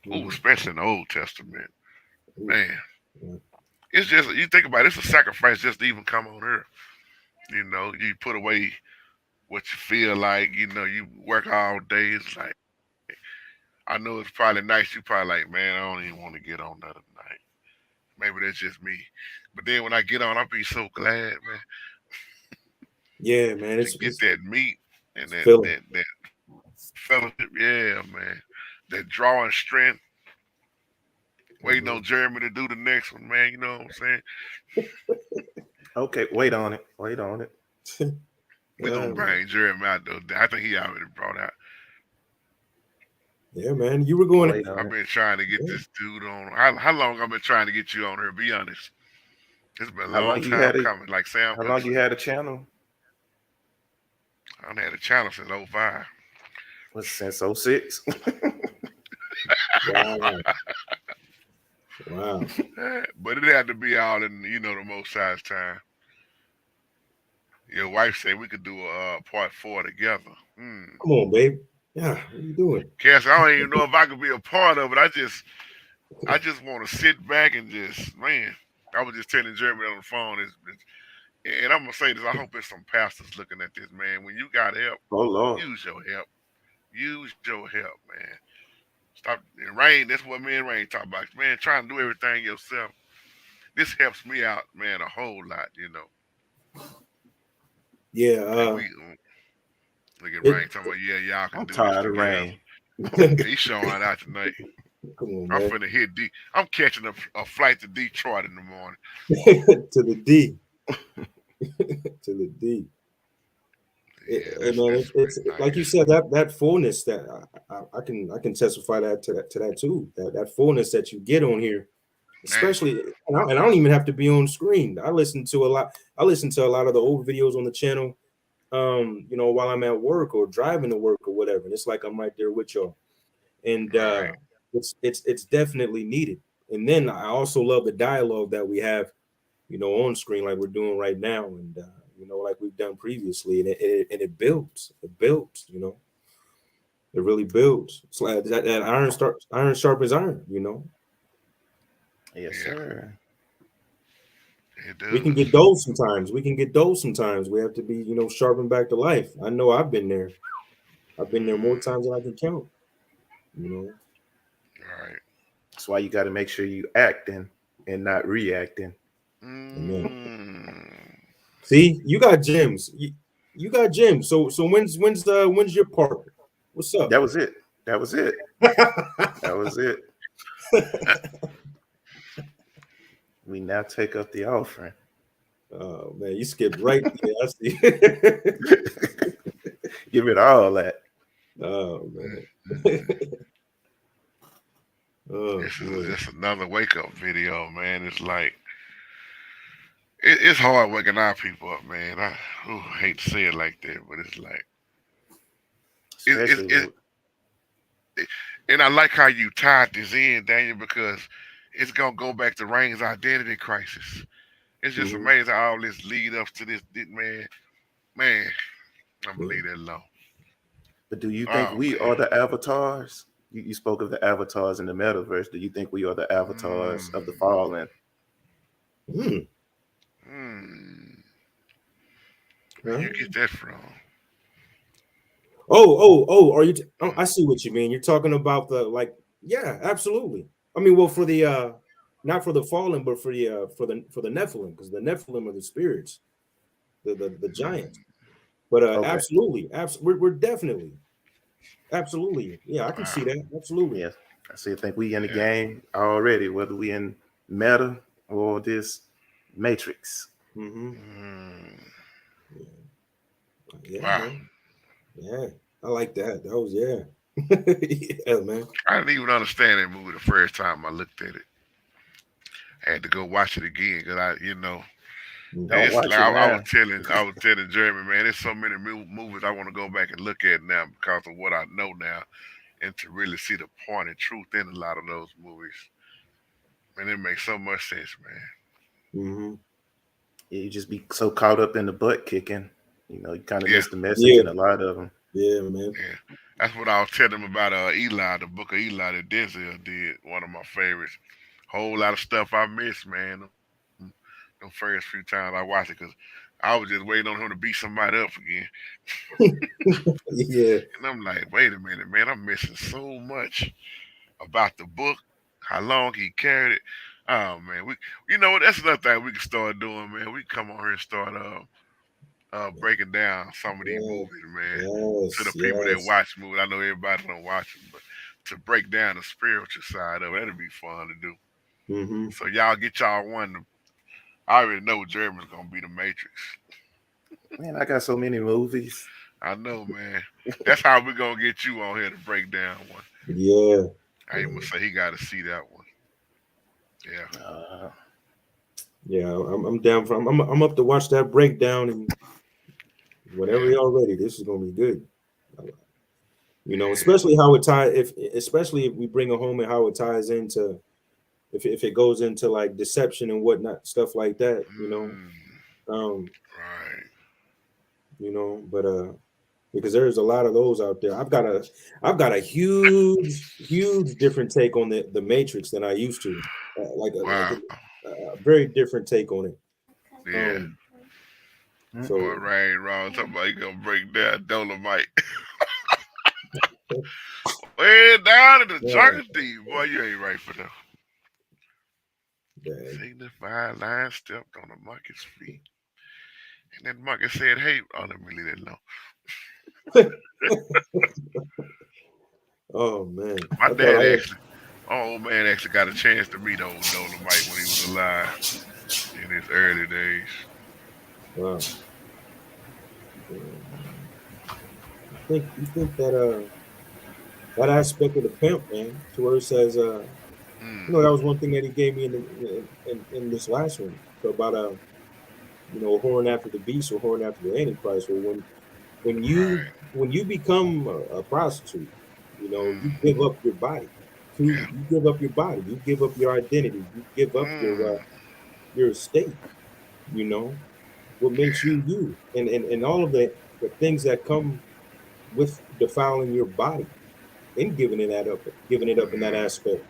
Ooh, especially in the Old Testament, man. It's just, you think about it, it's a sacrifice just to even come on earth. You know, you put away what you feel like. You know, you work all day. It's like, I know it's probably nice. You probably like, man, I don't even want to get on another night. Maybe that's just me. But then when I get on, I'll be so glad, man. Yeah, man. To get that meat and that fellowship. Yeah, man. That drawing strength. Waiting on Jeremy to do the next one, man. You know what I'm saying? Okay, wait on it. We're gonna bring Jeremy out though. I think he already brought out. Yeah, man. You were going. I've been trying to get this dude on. How long I've been trying to get you on here? Be honest. It's been a How long long you time had it? coming. Like Sam How been long you saying. had a channel? I done had a channel since 05. What's since 06? Wow. Wow. But it had to be all in, the Most High's time. Your wife said we could do a part 4 together. Come on, babe. Yeah, what are you doing? Cass, I don't even know if I could be a part of it. I just want to sit back and just, man. I was just telling Jeremy on the phone, and I'm gonna say this. I hope there's some pastors looking at this, man. When you got help, Oh Lord. use your help. Use your help, man. Stop. And Rain, that's what me and Rain talk about. Man, trying to do everything yourself. This helps me out, man, a whole lot, Yeah. And we look at Rain talking about, yeah, y'all can I'm do this tired of together. rain. He's showing out tonight. Come on, I'm man. finna hit D. I'm catching a flight to Detroit in the morning. To the D. To the D. Yeah, Man, it's it's nice. like you said, that fullness that I can testify to that too. That fullness that you get on here, especially, and I don't even have to be on screen. I listen to a lot of the old videos on the channel, while I'm at work or driving to work or whatever. And it's like I'm right there with y'all, and Right. it's definitely needed. And then I also love the dialogue that we have, on screen like we're doing right now, and like we've done previously, and it builds. It builds. It really builds. It's like that iron sharpens iron. Yes, Yeah. sir. It does. We can get dull sometimes. We have to be, sharpened back to life. I know I've been there. I've been there more times than I can count. Right. That's why you got to make sure you acting and not reacting. See, you got gems. You got gems. So when's your part? What's up? That was it. That was it. That was it. We now take up the offering. Oh man, you skipped right. Yeah, I see. Give it all that. Oh man. This is just another wake up video, man. It's like it's hard waking our people up, man. I hate to say it like that, but it's like and I like how you tied this in, Daniel, because it's gonna go back to Rain's identity crisis. It's just amazing how all this lead up to this, man. I'm gonna leave that alone. But do you think we are the avatars? You spoke of the avatars in the metaverse. Do you think we are the avatars of the fallen? Where you get that from? Oh, are you I see what you mean. You're talking about yeah, absolutely. I mean, well, for the not for the fallen, but for the Nephilim, because the Nephilim are the spirits, the giants. But Okay. absolutely, we're definitely, absolutely, yeah, I can see that, absolutely. Yes, I think we in the game already, whether we in meta or this matrix. Yeah, Wow. man. Yeah, I like that. That was yeah, man. I didn't even understand that movie the first time I looked at it. I had to go watch it again because Don't watch it now. I was telling Jeremy, man, there's so many movies I want to go back and look at now because of what I know now, and to really see the point and truth in a lot of those movies. Man, it makes so much sense, man. You just be so caught up in the butt kicking, you kind of miss the message in a lot of them. Yeah, man. Yeah, that's what I was telling him about Eli, the book of Eli that Denzel did. One of my favorites. Whole lot of stuff I missed, man. The first few times I watched it, because I was just waiting on him to beat somebody up again. Yeah. And I'm like, wait a minute, man, I'm missing so much about the book, how long he carried it. Oh man, that's another thing we can start doing, man. We come on here and start breaking down some of these movies, man. To the people that watch movies. I know everybody don't watch them, but to break down the spiritual side of it, that'd be fun to do. So y'all get y'all one. I already know Jeremy's gonna be the Matrix. Man, I got so many movies. I know, man. That's how we're gonna get you on here to break down one. Yeah. I ain't gonna say he got to see that one. Yeah. Yeah, I'm down for. I'm up to watch that breakdown, and whenever Yeah, y'all ready, this is gonna be good. You know, yeah. especially how it ties. Especially if we bring it home and how it ties into if it goes into like deception and whatnot, stuff like that. Mm, Um, right. but because there's a lot of those out there. I've got a huge different take on the Matrix than I used to. Like Wow. a very different take on it. Yeah. Um, Boy, so Rain wrong. Talking about you gonna break down Dolomite. Way down in the yeah, jungle deep. Boy, you ain't right for them. yeah. Signified line stepped on a monkey's feet. And that monkey said, hey, oh, let me leave that alone. Oh man, My I thought dad I was. actually, my old man actually got a chance to meet old Dolomite when he was alive in his early days. Wow. Yeah, man. You think that that aspect of the pimp, man, to where it says Mm, that was one thing that he gave me in this last one. So about whoring after the beast or whoring after the antichrist. Or when you right. when you become a prostitute, you Mm, give up your body. yeah. You give up your body. You give up your identity. You give up Mm, your estate. You know what makes yeah. you, and all of the things that come with defiling your body and giving it up in that Mm, aspect.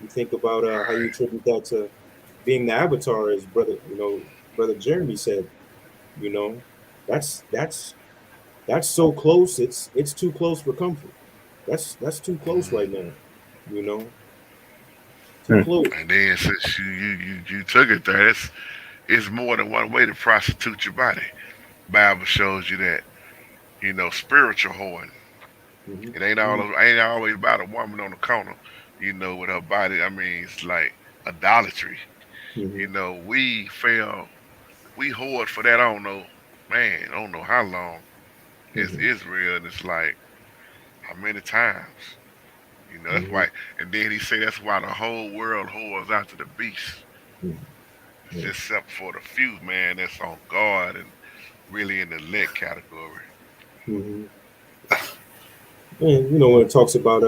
You think about how you right. attribute that to being the avatar, as brother Jeremy said. You know, that's so close. It's too close for comfort. That's too close Mm. right now. You know, too Hmm. close. And then since you took it there, it's more than one way to prostitute your body. Bible shows you that, spiritual whoring. Mm-hmm. It ain't always about a woman on the corner, with her body. I mean, it's like idolatry. Mm-hmm. We hoard for that. I don't know how long as Mm-hmm. Israel, and it's like how many times. That's Mm-hmm. why. And then he said that's why the whole world whores after the beast. It's Mm-hmm. just except for the few man that's on guard and really in the lit category. Mm-hmm. And when it talks about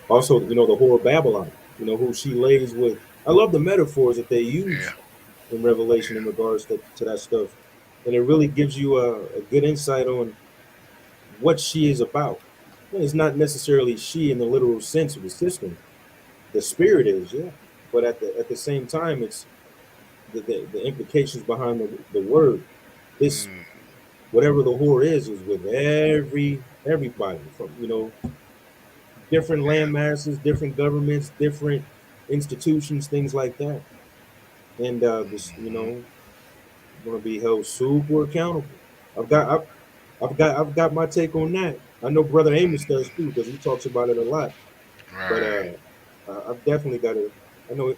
also the whore of Babylon, who she lays with. I love the metaphors that they Yeah, use in Revelation in yeah. regards to that stuff, and it really gives you a good insight on what she is about. And it's not necessarily she in the literal sense of the system. The spirit is, yeah, but at the same time, it's the implications behind the word. This Mm, whatever the whore is with everybody from different land yeah. masses, different governments, different institutions, things like that. And this, Hmm. going to be held super accountable. I've got I've got my take on that. I know Brother Amos does too because he talks about it a lot. But Right. I've definitely got to. I know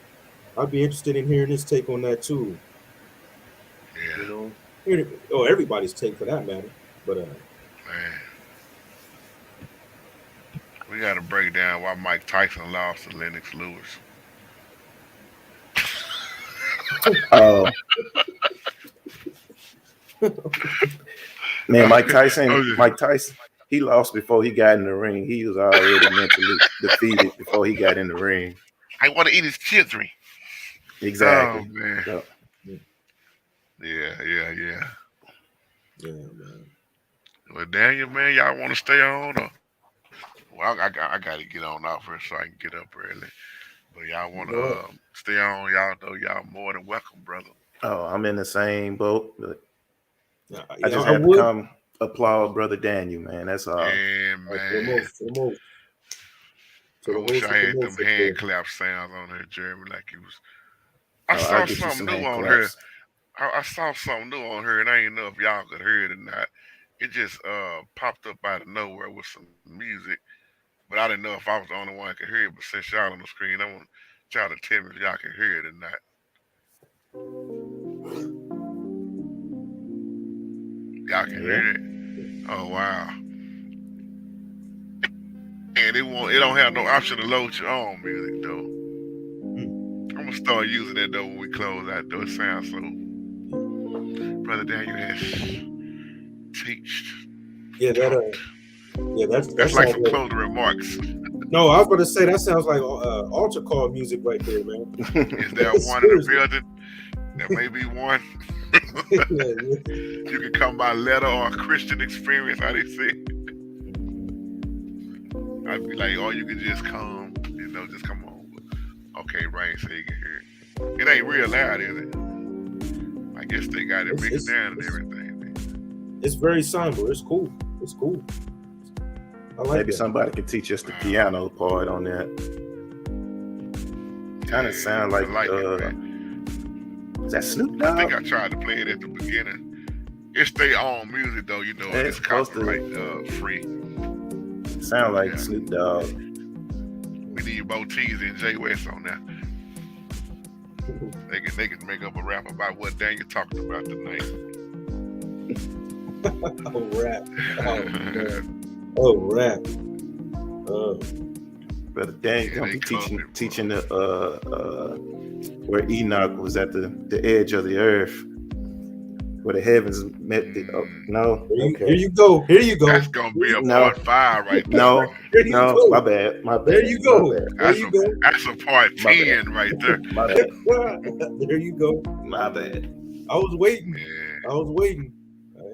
I'd be interested in hearing his take on that too. Yeah. You know, or everybody's take for that matter. But Man. We got to break down why Mike Tyson lost to Lennox Lewis. Oh man, Okay. Okay. Mike Tyson, he lost before he got in the ring. He was already mentally defeated before he got in the ring. I want to eat his children. Oh Exactly. man. So, Yeah, yeah, yeah. yeah, man. Well, Daniel, man, y'all want to stay on? Or, well, I got to get on off here so I can get up early. But y'all want to No, stay on? Y'all know y'all more than welcome, brother. oh, I'm in the same boat, but I yeah, just I had to would. come applaud brother Daniel, man. That's all. Yeah, man. Foremost to I the wish host I of the had them most up there. hand clap sounds on there, Jeremy, like you was. I I'll saw get you something some new hand on here. claps. I saw something new on her, and I didn't know if y'all could hear it or not. It just popped up out of nowhere with some music, but I didn't know if I was the only one that could hear it. But since y'all on the screen, I want y'all to tell me if y'all can hear it or not. Y'all can Yeah. hear it? Oh wow! And it don't have no option to load your own music though. Hmm. I'm gonna gonna start using that though when we close out. Though it sounds so. Brother Daniel has teached. Yeah, taught. That's like some closing remarks. No, I was going to say that sounds like altar call music right there, man. Is there one in the building? There may be one. You can come by letter or Christian experience, how they say. I'd be like, oh, you can just come, just come on. Okay, right, so you can hear it. It ain't real loud, is it? I guess they got it mixed down and everything. It's very somber. It's cool. It's cool. I like Maybe that. somebody can teach us the piano part on that. Kind of sound like is that Snoop Dogg? I think I tried to play it at the beginning. It's their own music though, it's copyright free. Sound like Snoop Dogg. We need both T's and J West on that. They can make up a rap about what Daniel talked about tonight. Oh, rap. Oh, rap. Brother Daniel gonna be teaching the where Enoch was at the edge of the earth, where the heavens met the no. Okay. Here you go. That's gonna be a part 5 right there. No, my bad. There you go. That's a part 10 right there. My bad. There you go. My bad. I was waiting. Yeah.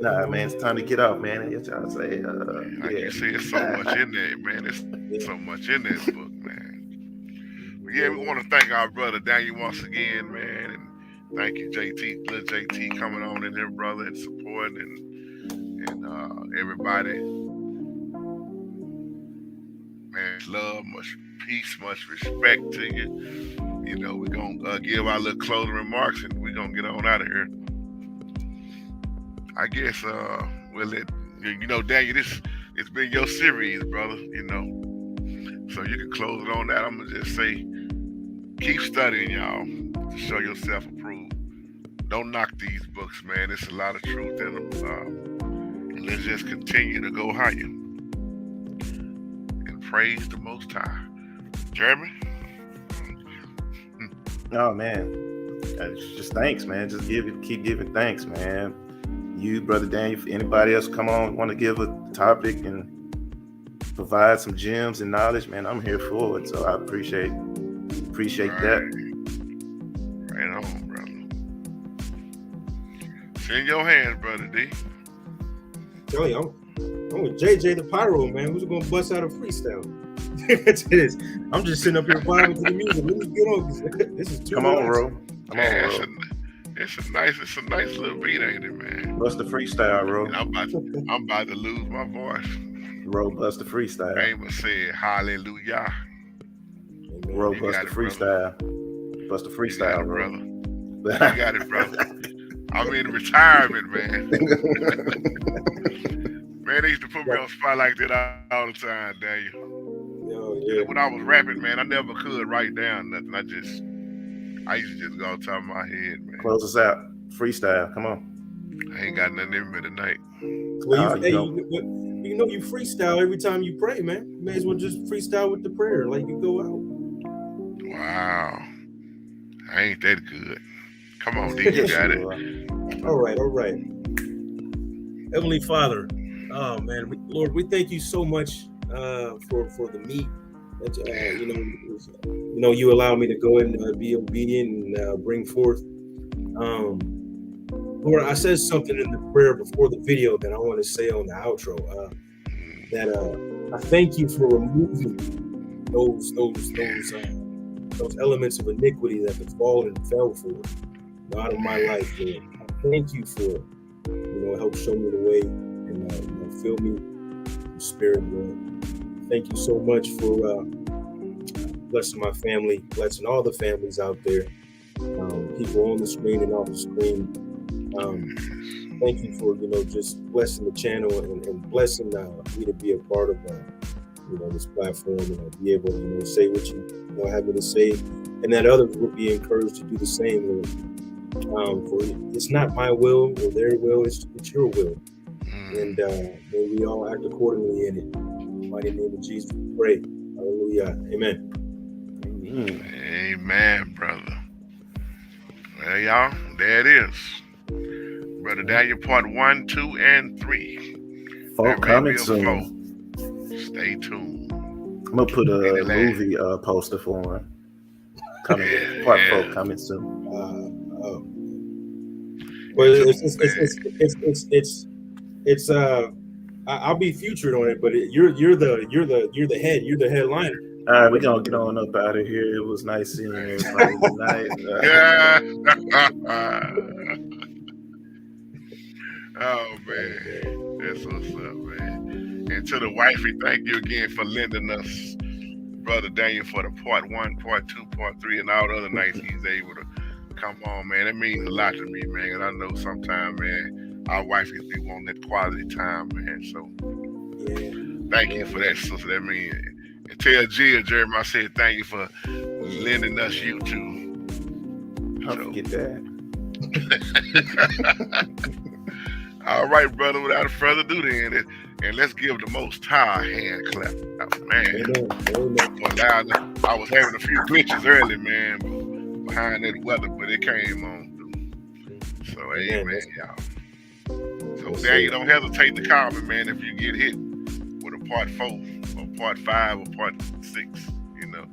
Nah, man, it's time to get off, man. You're trying to say, You see, it's so much in there, man. It's so much in this book, man. But yeah, we want to thank our brother Daniel once again, man, and thank you, little JT, coming on in there, brother, and supporting and everybody. Man, love, much peace, much respect to you. We're gonna give our little closing remarks, and we're gonna get on out of here. I guess we'll let Daniel, it's been your series, brother, so you can close it on that. I'm gonna just say, keep studying, y'all, to show yourself approved. Don't knock these books, man. There's a lot of truth in them, and let's just continue to go higher and praise the Most High. Jeremy? Oh man, just thanks, man. Just keep giving thanks, man. You, Brother Daniel, if anybody else come on, want to give a topic and provide some gems and knowledge, man, I'm here for it. So I appreciate that. Right on, brother. It's in your hands, Brother D. Tell you, I'm with JJ the Pyro, man. Who's gonna bust out a freestyle? I'm just sitting up here vibing to the music. Let me get on. This is too Come on, bro. Come on, bro. It's a nice little beat, ain't it, man? Bust the freestyle, bro. I'm about to lose my voice. Bro, bust the freestyle. Amos said, hallelujah. Bro, bust the freestyle. Bust the freestyle, bro. You got it, brother. I'm in retirement, man. Man, they used to put me on the spot like that all the time, Daniel. Yeah. When I was rapping, man, I never could write down nothing. I used to just go on top of my head, man. Close us out. Freestyle. Come on. I ain't got nothing in me tonight. Well, you freestyle every time you pray, man. You may as well just freestyle with the prayer, like you go out. Wow. I ain't that good. Come on, D, you got it. All right. Heavenly Father, oh man, Lord, we thank you so much for the meat. That, you allow me to go and be obedient and bring forth. Lord, I said something in the prayer before the video that I want to say on the outro. That I thank you for removing those elements of iniquity that the fallen fell for out of my life, Lord. I thank you for help show me the way and fill me with spirit, Lord. Thank you so much for blessing my family, blessing all the families out there, people on the screen and off the screen. Thank you for just blessing the channel and blessing me to be a part of this platform and be able to say what you have me to say, and that others will be encouraged to do the same, Lord. For it's not my will or their will, it's your will, and may we all act accordingly in it. In the mighty name of Jesus, we pray. Hallelujah. Amen. Amen, brother. Well, y'all, there it is. Brother Daniel, part 1, 2, and 3. Folk There may coming be a soon. foe. Stay tuned. I'm gonna put a movie poster for him. Coming, part 4 coming soon. But it's I'll be featured on it, but you're the head, you're the headliner. All right, we're gonna get on up out of here. It was nice seeing everybody tonight. Yeah. Oh man, that's what's up, man. And to the wifey, thank you again for lending us Brother Daniel for the part 1, part 2, part 3, and all the other nights he's able to come on, man. It means a lot to me, man. And I know sometimes, man, our wifeys be wanting that quality time, man. So thank you for that, sister. That means, and tell Jill, Jeremy, I said thank you for lending us YouTube. Don't forget that. All right, brother, without further ado then, and let's give the Most High a hand clap. Man, I was having a few glitches early, man, behind that weather, but it came on through. So, amen, y'all. So, Daniel, don't hesitate to call me, man, if you get hit with a part 4 or part 5 or part 6, you know.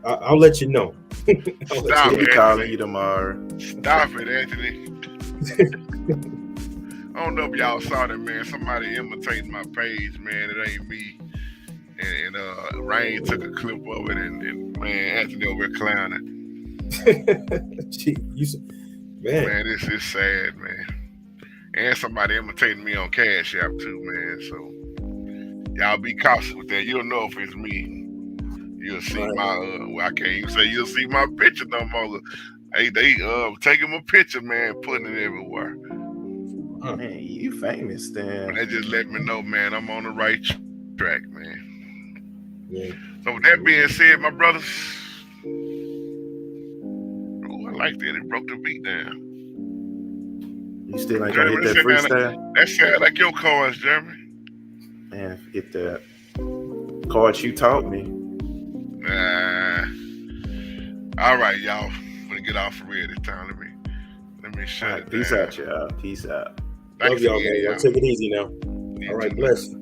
I'll let you know. Stop it, calling you tomorrow. Stop it, Anthony. I don't know if y'all saw that, man. Somebody imitating my page, man. It ain't me. And Rain took a clip of it, and man, Anthony over here clowning. Man, this is sad, man. And somebody imitating me on Cash App too, man. So y'all be cautious with that. You don't know if it's me. You'll see my I can't even say you'll see my picture no more. Hey, they taking my picture, man, putting it everywhere. Man, you famous, then. They just let me know, man, I'm on the right track, man. Yeah. So with that being said, my brothers, I like that. It broke the beat down. You still ain't gonna hit that freestyle? That sound like your cards, Jeremy. Man, forget that. Cards you taught me. Nah. All right, y'all. I'm gonna get off for real this time. Let me shut it down. Peace out, y'all. Peace out. Love y'all, man. Y'all take it easy now. All right, bless.